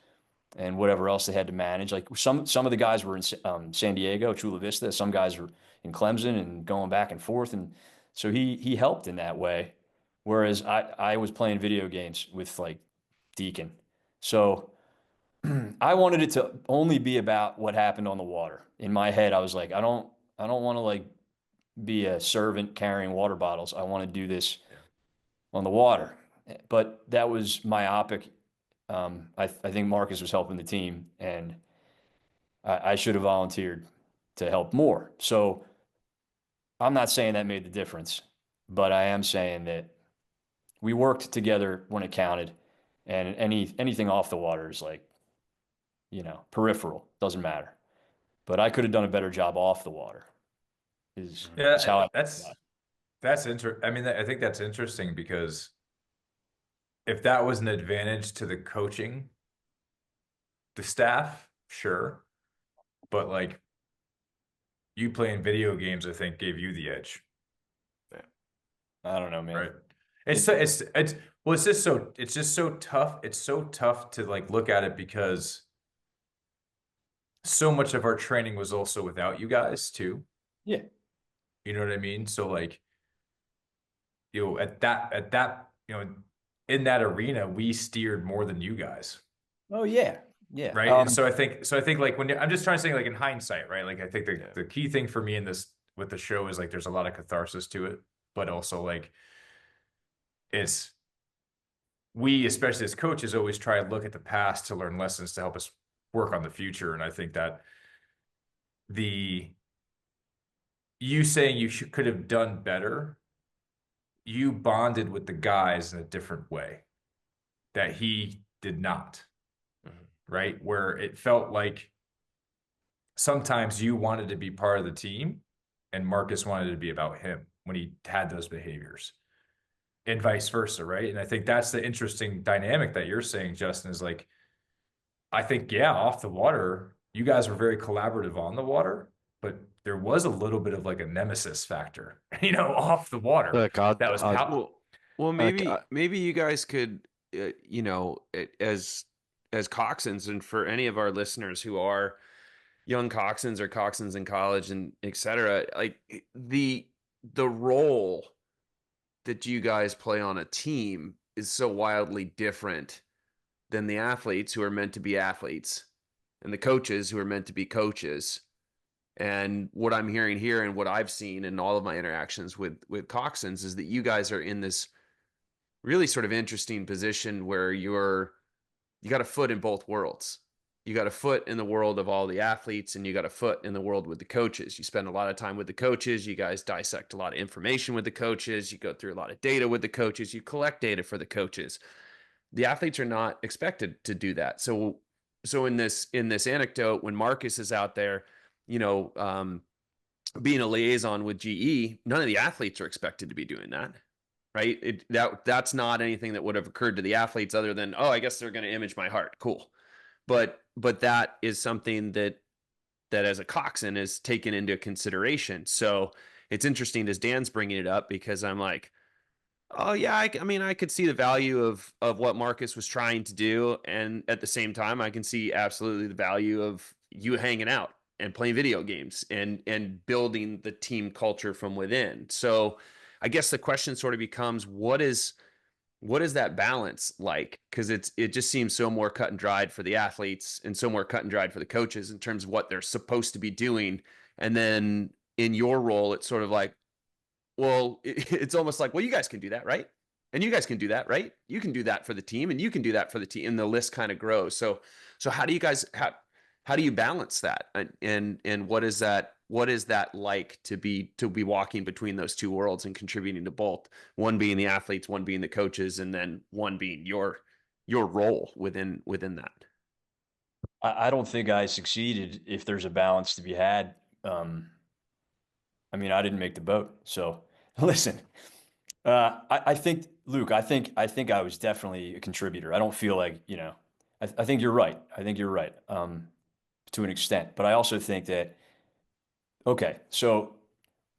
S4: and whatever else they had to manage. Like some of the guys were in San Diego, Chula Vista. Some guys were in Clemson and going back and forth. And so he helped in that way. Whereas I was playing video games with like Deacon. So I wanted it to only be about what happened on the water. In my head, I was like, I don't want to like be a servant carrying water bottles. I want to do this on the water. But that was myopic. I think Marcus was helping the team, and I should have volunteered to help more. So I'm not saying that made the difference, but I am saying that we worked together when it counted, and anything off the water is like, peripheral, doesn't matter. But I could have done a better job off the water. Is how I
S1: that's interesting. I mean, I think that's interesting because if that was an advantage to the coaching, the staff, sure, but like you playing video games, I think gave you the edge.
S4: I don't know, man.
S1: Right. It's just so tough. It's so tough to like look at it because so much of our training was also without you guys too.
S4: Yeah.
S1: You know what I mean? So like, at that, in that arena, we steered more than you guys.
S4: Oh yeah. Yeah.
S1: Right. And so I think like I'm just trying to say like in hindsight, right? Like I think the key thing for me in this with the show is like there's a lot of catharsis to it, but also like we, especially as coaches, always try to look at the past to learn lessons to help us work on the future. And I think that you saying you could have done better, you bonded with the guys in a different way that he did not, right? Where it felt like sometimes you wanted to be part of the team and Marcus wanted to be about him when he had those behaviors and vice versa, right? And I think that's the interesting dynamic that you're saying, Justin, is like, I think, yeah, off the water, you guys were very collaborative on the water, but there was a little bit of like a nemesis factor, off the water.
S6: Look,
S1: that was
S5: well, maybe you guys could, as coxswains, and for any of our listeners who are young coxswains or coxswains in college and etc., like the role that you guys play on a team is so wildly different than the athletes who are meant to be athletes and the coaches who are meant to be coaches. And what I'm hearing here and what I've seen in all of my interactions with coxswains is that you guys are in this really sort of interesting position where you got a foot in both worlds. You got a foot in the world of all the athletes and you got a foot in the world with the coaches. You spend a lot of time with the coaches. You guys dissect a lot of information with the coaches. You go through a lot of data with the coaches. You collect data for the coaches. The athletes are not expected to do that. So in this anecdote, when Marcus is out there, being a liaison with GE, none of the athletes are expected to be doing that, right? That's not anything that would have occurred to the athletes other than, oh, I guess they're going to image my heart. Cool. But that is something that as a coxswain is taken into consideration. So it's interesting as Dan's bringing it up because I'm like, oh yeah, I mean, I could see the value of what Marcus was trying to do. And at the same time, I can see absolutely the value of you hanging out and playing video games and building the team culture from within. So I guess the question sort of becomes, what is that balance like? Because it just seems so more cut and dried for the athletes and so more cut and dried for the coaches in terms of what they're supposed to be doing. And then in your role, it's sort of like, well, it's almost like, well, you guys can do that, right? And you guys can do that, right? You can do that for the team and you can do that for the team. And the list kind of grows. So how do you guys, how do you balance that? And what is that like to be walking between those two worlds and contributing to both, one being the athletes, one being the coaches, and then one being your role within that?
S4: I don't think I succeeded if there's a balance to be had. I mean, I didn't make the boat. So listen, I think, Luke, I think I was definitely a contributor. I don't feel like, I think you're right. I think you're right. To an extent, but I also think that, okay, so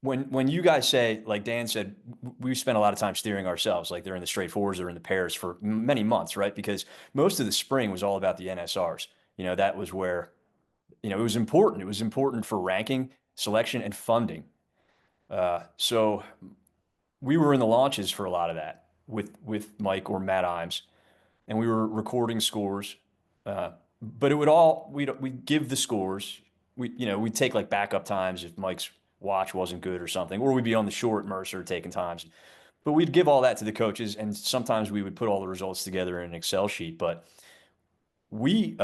S4: when you guys say, like Dan said, we spent a lot of time steering ourselves, like they're in the straight fours or in the pairs for many months, right? Because most of the spring was all about the NSRs. That was where, it was important. It was important for ranking, selection, and funding. So we were in the launches for a lot of that with Mike or Matt Imes, and we were recording scores. but we'd give the scores. We'd take like backup times if Mike's watch wasn't good or something, or we'd be on the short Mercer taking times. But we'd give all that to the coaches, and sometimes we would put all the results together in an Excel sheet. But we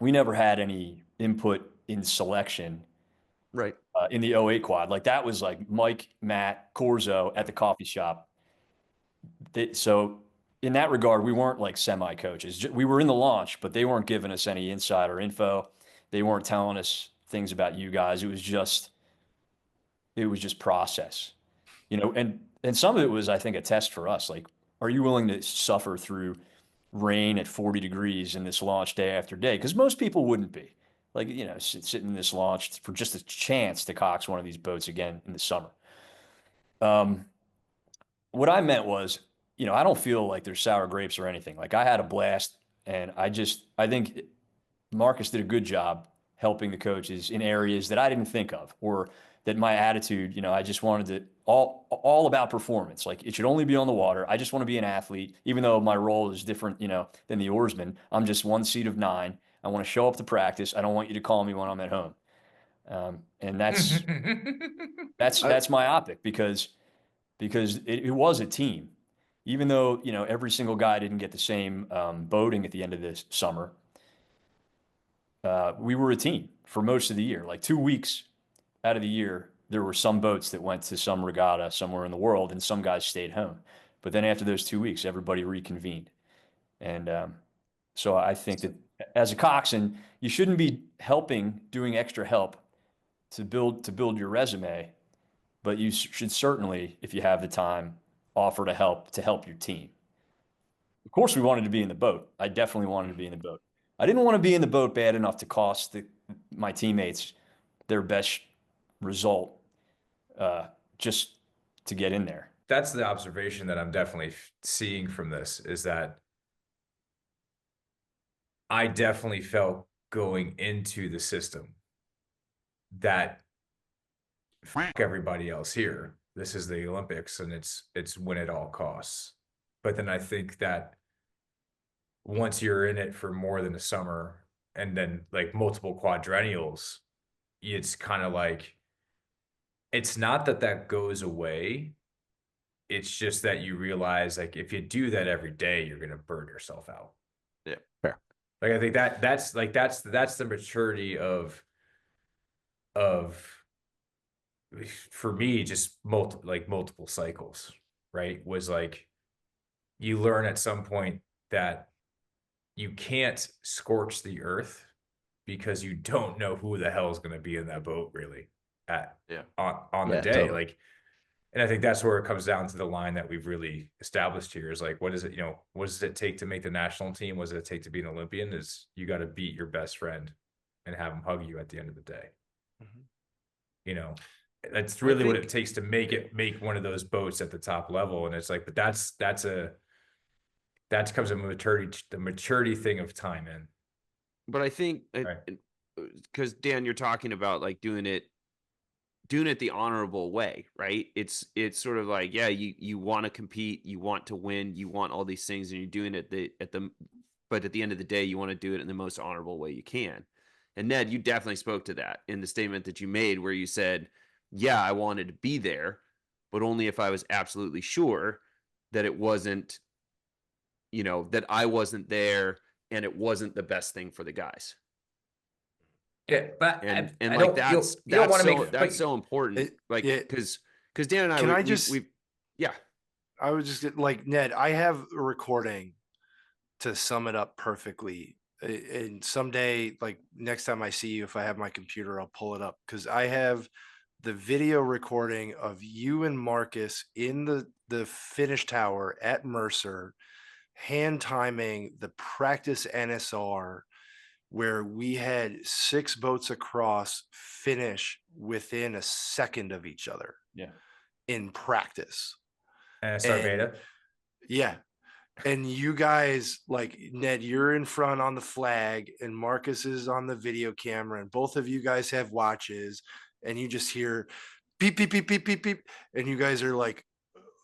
S4: never had any input in selection
S2: Right.
S4: in the '08 quad. Like that was like Mike, Matt, Corzo at the coffee shop. So in that regard, we weren't like semi coaches. We were in the launch, but they weren't giving us any insider info. They weren't telling us things about you guys. It was just process, and some of it was, I think, a test for us. Like, are you willing to suffer through rain at 40 degrees in this launch day after day? Because most people wouldn't be. Like, sitting in this launch for just a chance to cox one of these boats again in the summer. What I meant was, I don't feel like there's sour grapes or anything. Like I had a blast, and I think Marcus did a good job helping the coaches in areas that I didn't think of, or that my attitude, I just wanted to all about performance. Like it should only be on the water. I just want to be an athlete, even though my role is different, than the oarsman. I'm just one seat of 9. I want to show up to practice. I don't want you to call me when I'm at home. And that's myopic because it was a team. Even though, every single guy didn't get the same boating at the end of this summer, we were a team for most of the year. Like 2 weeks out of the year, there were some boats that went to some regatta somewhere in the world, and some guys stayed home. But then after those 2 weeks, everybody reconvened. And so I think that as a coxswain, you shouldn't be doing extra help to build your resume, but you should certainly, if you have the time, offer to help your team. Of course, we wanted to be in the boat. I definitely wanted to be in the boat. I didn't want to be in the boat bad enough to cost my teammates their best result just to get in there.
S1: That's the observation that I'm definitely seeing from this, is that I definitely felt going into the system that fuck everybody else here. This is the Olympics, and it's win at all costs. But then I think that once you're in it for more than a summer, and then like multiple quadrennials, it's kind of like, it's not that goes away. It's just that you realize, like, if you do that every day, you're going to burn yourself out.
S2: Yeah.
S6: Fair.
S1: Like, I think that's the maturity of for me, just multiple cycles, right? Was like, you learn at some point that you can't scorch the earth because you don't know who the hell is going to be in that boat really on the day.
S6: Totally.
S1: Like, and I think that's where it comes down to the line that we've really established here is like, what is it, what does it take to make the national team? What does it take to be an Olympian? Is you got to beat your best friend and have him hug you at the end of the day.
S3: Mm-hmm.
S1: That's really what it takes to make one of those boats at the top level. And it's like, but that comes the maturity thing of time in.
S5: But I think, because Dan, you're talking about like doing it the honorable way, right? It's sort of like, yeah, you want to compete, you want to win, you want all these things, and you're doing it but at the end of the day, you want to do it in the most honorable way you can. And Ned, you definitely spoke to that in the statement that you made, where you said, yeah, I wanted to be there, but only if I was absolutely sure that it wasn't, that I wasn't there and it wasn't the best thing for the guys.
S1: Yeah, but
S5: and
S1: I
S5: like
S1: don't, you don't want to make
S5: that's so important. Like, because Dan and I,
S3: Can I would just get, like, Ned, I have a recording to sum it up perfectly. And someday, like next time I see you, if I have my computer, I'll pull it up, because I have the video recording of you and Marcus in the finish tower at Mercer, hand timing the practice NSR, where we had 6 boats across finish within a second of each other.
S4: Yeah.
S3: In practice.
S1: NSR beta.
S3: Yeah. And you guys, like, Ned, you're in front on the flag, and Marcus is on the video camera, and both of you guys have watches, and you just hear beep, beep, beep, beep, beep, beep. And you guys are like,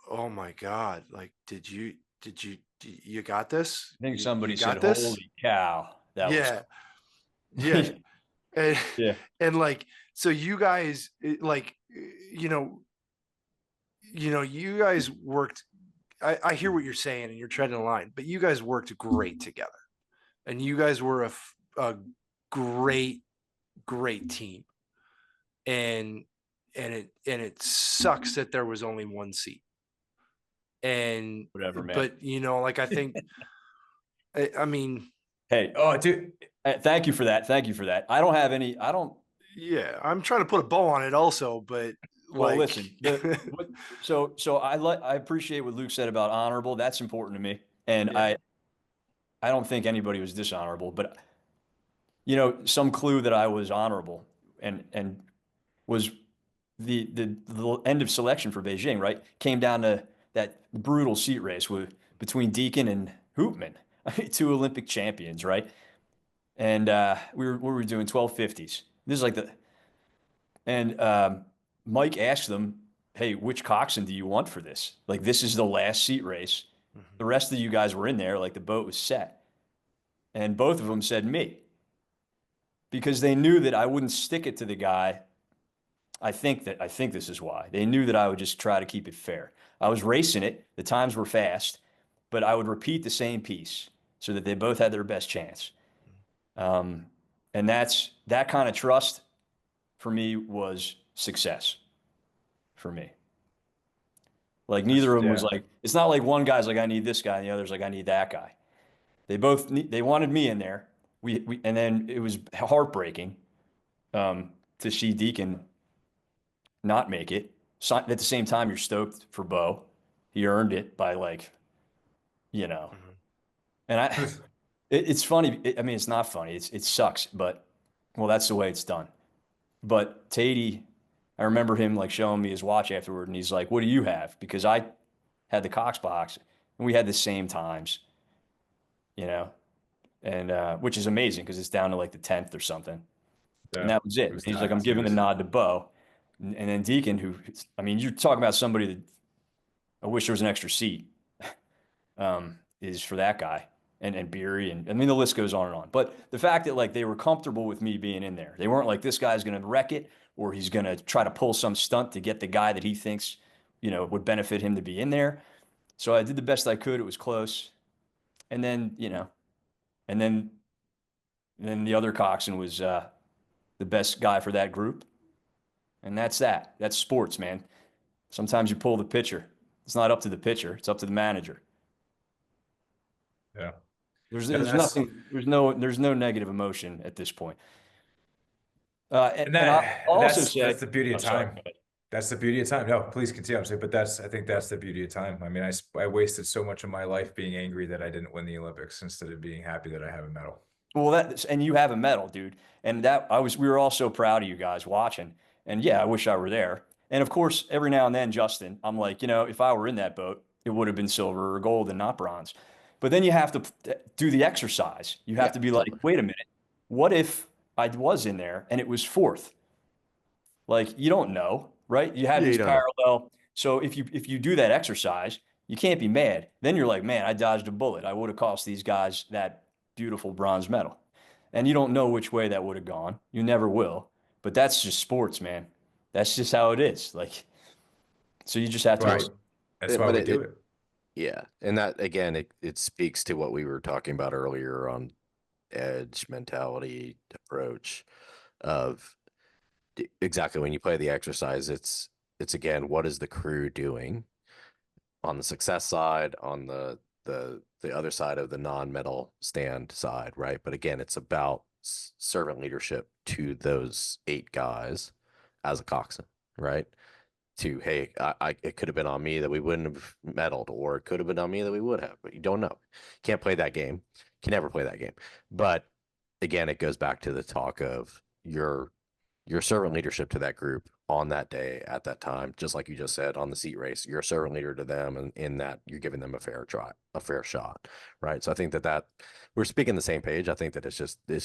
S3: oh my God, like, did you got this?
S4: I think somebody
S3: You
S4: said,
S3: got this?
S4: holy cow. That
S3: yeah. Yeah. And,
S4: Yeah.
S3: and like, so you guys like, you guys worked, I hear what you're saying and you're treading the line, but you guys worked great together and you guys were a great, great team. And it sucks that there was only one seat. And
S4: Whatever, man.
S3: but like I think I mean,
S4: Hey,
S1: Oh, dude.
S4: thank you for that. Thank you for that. I don't.
S3: yeah, I'm trying to put a bow on it also, but
S4: Well,
S3: like,
S4: listen. So I appreciate what Luke said about honorable. That's important to me, and
S3: Yeah.
S4: I don't think anybody was dishonorable, but some clue that I was honorable and was the end of selection for Beijing, right? Came down to that brutal seat race between Deacon and Hoopman, two Olympic champions, right? And we were doing 1250s. This is like Mike asked them, "Hey, which coxswain do you want for this? Like, this is the last seat race. The rest of you guys were in there, like the boat was set." And both of them said me because they knew that I wouldn't stick it to the guy. I think this is why. They knew that I would just try to keep it fair. I was racing it. The times were fast, but I would repeat the same piece so that they both had their best chance. And that kind of trust for me was success for me. Like neither of them was like, it's not like one guy's like, I need this guy, and the other's like, I need that guy. They wanted me in there. And then it was heartbreaking to see Deacon not make it. So, at the same time, you're stoked for Bo. He earned it by and it's funny. I mean, it's not funny. It sucks, but well, that's the way it's done. But Tatey, I remember him like showing me his watch afterward, and he's like, "What do you have?" Because I had the Cox box, and we had the same times, and which is amazing because it's down to like the 10th or something.
S1: Yeah,
S4: and that was it. And he's like, "I'm giving the nod to Bo," and then Deacon, who, I mean, you're talking about somebody that I wish there was an extra seat, is for that guy. And Beery, and I mean, the list goes on and on. But the fact that like they were comfortable with me being in there, they weren't like, this guy's going to wreck it or he's going to try to pull some stunt to get the guy that he thinks, would benefit him to be in there. So I did the best I could. It was close. And then, and then the other coxswain was the best guy for that group. And that's that. That's sports, man. Sometimes you pull the pitcher. It's not up to the pitcher. It's up to the manager.
S1: Yeah.
S4: There's nothing. There's no negative emotion at this point. And
S1: that's the beauty of time. That's the beauty of time. No, please continue. I'm saying, but I think that's the beauty of time. I mean, I wasted so much of my life being angry that I didn't win the Olympics instead of being happy that I have a medal.
S4: Well, and you have a medal, dude. And we were all so proud of you guys watching. And yeah, I wish I were there. And of course, every now and then, Justin, I'm like, if I were in that boat, it would have been silver or gold and not bronze. But then you have to do the exercise. You have to be like, wait a minute, what if I was in there and it was fourth? Like, you don't know, right? You have these parallel. So if you do that exercise, you can't be mad. Then you're like, man, I dodged a bullet. I would have cost these guys that beautiful bronze medal. And you don't know which way that would have gone. You never will. But that's just sports, man. That's just how it is. Like, so you just have to.
S1: Right. That's why we do it.
S6: Yeah. And that, again, it speaks to what we were talking about earlier on edge, mentality, approach of exactly when you play the exercise, it's again, what is the crew doing on the success side, on the other side of the non-medal stand side, right? But again, it's about servant leadership to those 8 guys as a coxswain, right? To, hey, it could have been on me that we wouldn't have medaled, or it could have been on me that we would have, but you don't know. Can't play that game. Can never play that game. But again, it goes back to the talk of your servant leadership to that group on that day at that time, just like you just said on the seat race. You're a servant leader to them, and in that you're giving them a fair shot, right? So I think that we're speaking the same page. I think that it's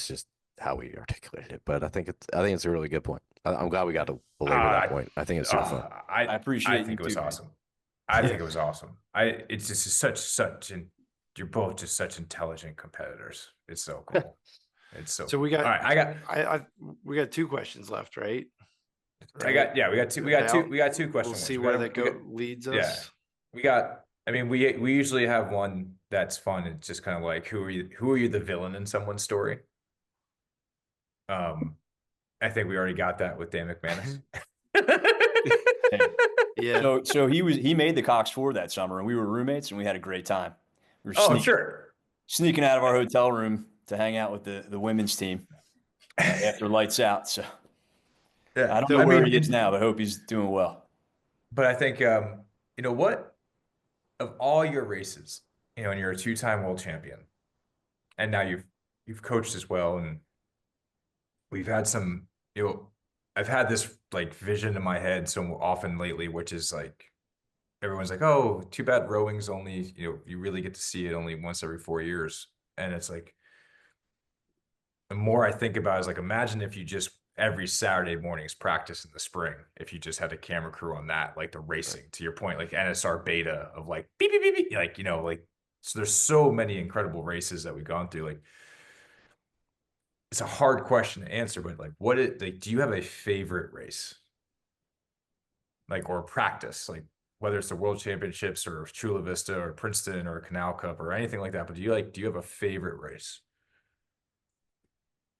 S6: just how we articulated it, but I think it's a really good point. I'm glad we got to belabor that point. I think it's super fun.
S1: I
S4: appreciate.
S1: I think it was
S4: too,
S1: awesome. I think it was awesome. It's just such you're both just such intelligent competitors. It's so cool. It's so.
S3: So we got.
S1: All right,
S3: we got 2 questions left, right?
S1: we got two. We got two questions.
S3: We'll see where that leads us.
S1: Yeah, we got. I mean, we usually have one that's fun. It's just kind of like who are you the villain in someone's story? I think we already got that with Dan McManus.
S3: Yeah.
S4: So he made the Cox 4 that summer, and we were roommates, and we had a great time. We were sneaking out of our hotel room to hang out with the women's team after lights out. So yeah, I don't know where he is now, but I hope he's doing well.
S1: But I think you know what? Of all your races, you know, and you're a 2-time world champion, and now you've coached as well, and we've had some, you know, I've had this like vision in my head so often lately, which is like everyone's like, oh, too bad rowing's only, you know, you really get to see it only once every 4 years. And it's like, the more I think about it, is like, imagine if you just every Saturday morning's practice in the spring, if you just had a camera crew on that, like the racing, to your point, like NSR beta of like beep, beep, beep, beep, like, you know, like, so there's so many incredible races that we've gone through. Like, it's a hard question to answer, but like, do you have a favorite race? Like, or practice, like whether it's the World Championships or Chula Vista or Princeton or Canal Cup or anything like that. But do you have a favorite race?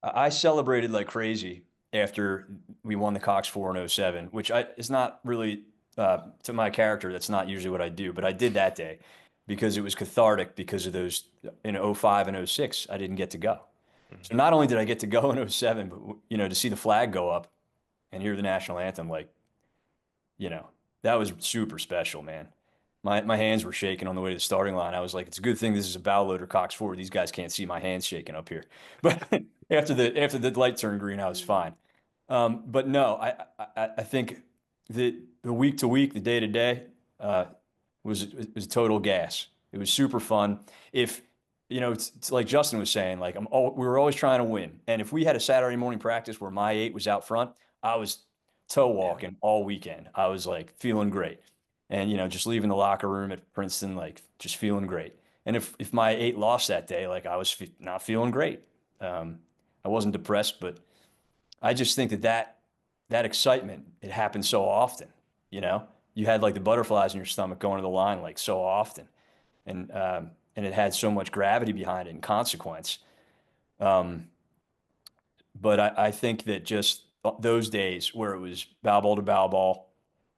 S4: I celebrated like crazy after we won the Cox 4 in 07, which is not really to my character. That's not usually what I do, but I did that day because it was cathartic because of those in 05 and 06. I didn't get to go. So not only did I get to go in 07, but, you know, to see the flag go up and hear the national anthem, like, you know, that was super special, man. My hands were shaking on the way to the starting line. I was like, it's a good thing this is a bow loader Cox 4. These guys can't see my hands shaking up here. But after the light turned green, I was fine. But no, I think that the week to week, the day to day, was total gas. It was super fun. If you know, it's like Justin was saying, like we were always trying to win. And if we had a Saturday morning practice where my 8 was out front, I was toe walking all weekend. I was like feeling great. And, you know, just leaving the locker room at Princeton, like just feeling great. And if my 8 lost that day, like I was not feeling great. I wasn't depressed, but I just think that excitement, it happens so often, you know, you had like the butterflies in your stomach going to the line, like so often. And it had so much gravity behind it and consequence. But I think that just those days where it was bow ball to bow ball,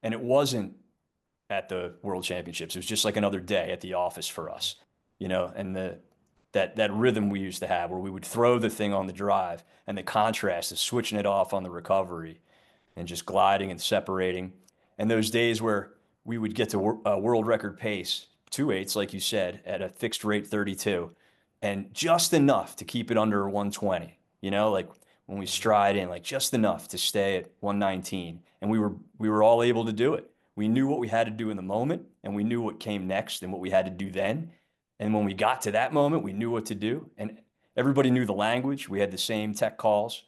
S4: and it wasn't at the World Championships, it was just like another day at the office for us, you know, and that rhythm we used to have where we would throw the thing on the drive and the contrast of switching it off on the recovery and just gliding and separating. And those days where we would get to a world record pace, 2/8, like you said, at a fixed rate 32, and just enough to keep it under 120, you know, like when we stride in, like just enough to stay at 119. And we were all able to do it. We knew what we had to do in the moment, and we knew what came next and what we had to do then. And when we got to that moment, we knew what to do. And everybody knew the language. We had the same tech calls,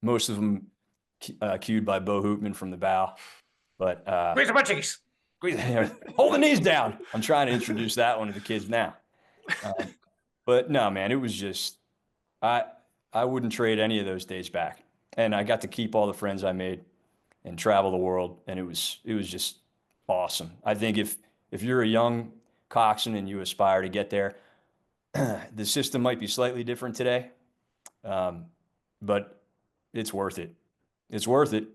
S4: most of them cued by Bo Hoopman from the bow. But
S1: Squeeze the butt cheeks.
S4: Hold the knees down. I'm trying to introduce that one to the kids now. But no, man, it was just I wouldn't trade any of those days back. And I got to keep all the friends I made and travel the world, and it was just awesome. I think if you're a young coxswain and you aspire to get there, the system might be slightly different today, but it's worth it. It's worth it.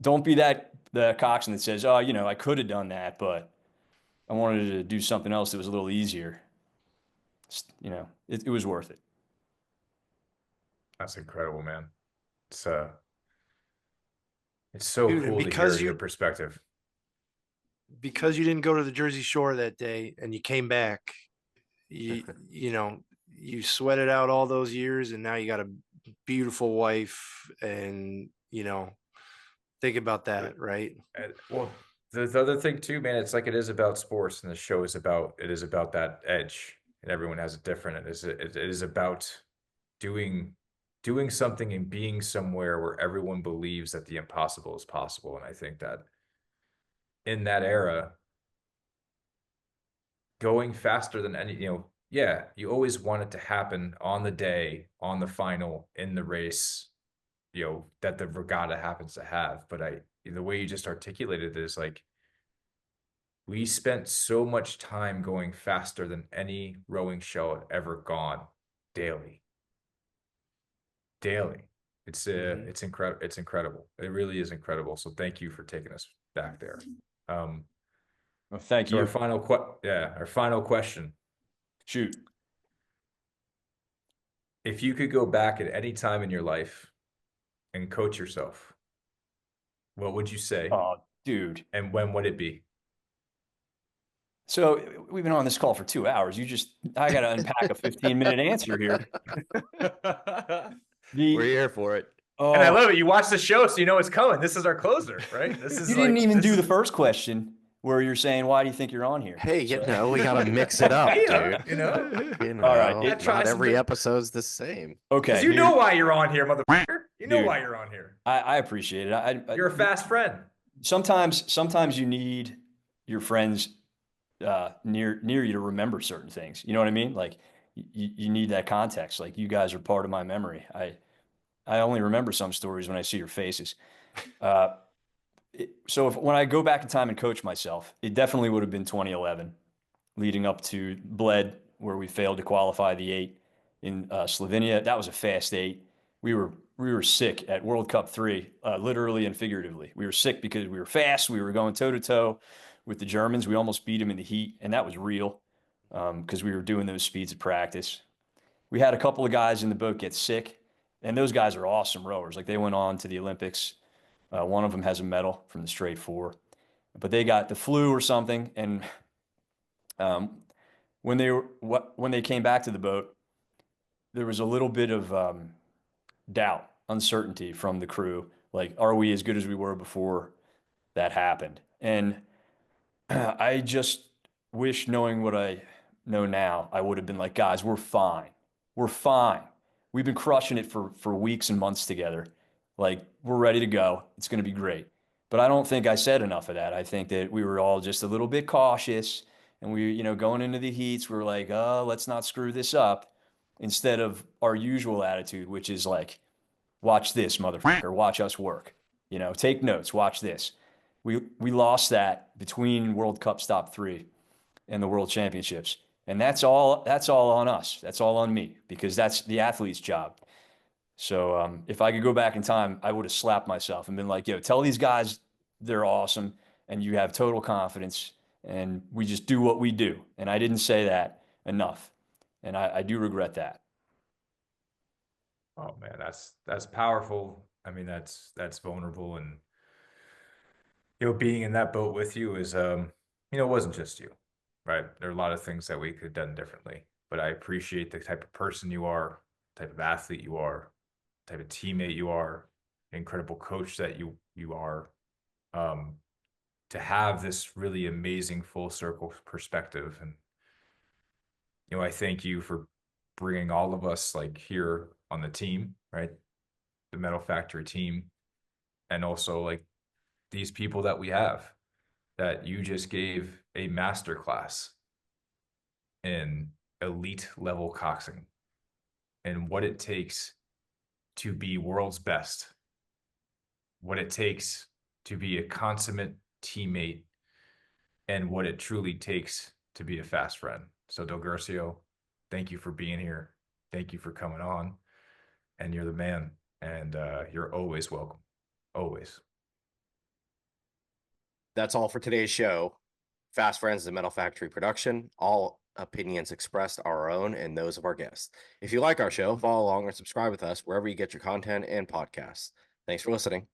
S4: Don't be the coxswain that says, oh, you know, I could have done that, but I wanted to do something else that was a little easier. You know, it was worth it.
S1: That's incredible, man. It's so cool to hear your perspective.
S3: Because you didn't go to the Jersey Shore that day and you came back, you know, you sweated out all those years, and now you got a beautiful wife, and, you know, think about that, right?
S1: Well, the other thing too, man, it's like it is about sports, and the show is about that edge, and everyone has it different. It is about doing something and being somewhere where everyone believes that the impossible is possible. And I think that in that era, going faster than any, you know, yeah, you always want it to happen on the day, on the final, in the race, that the regatta happens to have. But the way you just articulated this, like, we spent so much time going faster than any rowing show had ever gone daily. Daily. It's incredible. It's incredible. It really is incredible. So thank you for taking us back there.
S4: Well, thank
S1: So
S4: you.
S1: our final question.
S4: Shoot.
S1: If you could go back at any time in your life and coach yourself, what would you say?
S4: Oh, dude.
S1: And when would it be?
S4: So we've been on this call for 2 hours. I got to unpack a 15-minute answer here.
S6: We're here for it.
S1: And I love it. You watch the show, so you know it's coming. This is our closer, right? This is
S4: you didn't even do the first question where you're saying, why do you think you're on here?
S6: Hey, we got to mix it up, dude.
S4: All right.
S6: Not every episode's the same.
S4: Okay.
S1: You know why you're on here, motherfucker. You know why you're on here.
S4: I appreciate it.
S1: You're a fast friend.
S4: Sometimes you need your friends near you to remember certain things. You know what I mean? Like you need that context. Like you guys are part of my memory. I only remember some stories when I see your faces. So when I go back in time and coach myself, it definitely would have been 2011, leading up to Bled, where we failed to qualify the 8 in Slovenia. That was a fast 8. We were sick at World Cup 3, literally and figuratively. We were sick because we were fast. We were going toe to toe with the Germans. We almost beat them in the heat, and that was real because we were doing those speeds at practice. We had a couple of guys in the boat get sick, and those guys are awesome rowers. Like they went on to the Olympics. One of them has a medal from the straight 4, but they got the flu or something. And when they came back to the boat, there was a little bit of doubt, uncertainty from the crew. Like, are we as good as we were before that happened? And I just wish, knowing what I know now, I would have been like, guys, we're fine. We're fine. We've been crushing it for weeks and months together. Like, we're ready to go. It's going to be great. But I don't think I said enough of that. I think that we were all just a little bit cautious, and we, going into the heats, we were like, oh, let's not screw this up, instead of our usual attitude, which is like, watch this, motherfucker, watch us work. Take notes, watch this. We lost that between World Cup Stop 3 and the World Championships. And that's all on us. That's all on me, because that's the athlete's job. So if I could go back in time, I would have slapped myself and been like, yo, tell these guys they're awesome and you have total confidence, and we just do what we do. And I didn't say that enough. And I do regret that.
S1: Oh man, that's powerful. I mean, that's vulnerable, and being in that boat with you is it wasn't just you, right? There are a lot of things that we could have done differently, but I appreciate the type of person you are, type of athlete you are, type of teammate you are, incredible coach that you are. To have this really amazing full circle perspective, and I thank you for bringing all of us like here on the team, right? The Mettle Factory team, and also like these people that we have, that you just gave a masterclass in elite level coxing and what it takes to be world's best, what it takes to be a consummate teammate, and what it truly takes to be a fast friend. So DelGuercio, thank you for being here. Thank you for coming on, and you're the man, and you're always welcome. Always.
S2: That's all for today's show. Fast Friends is a Mettle Factory production. All opinions expressed are our own and those of our guests. If you like our show, follow along or subscribe with us wherever you get your content and podcasts. Thanks for listening.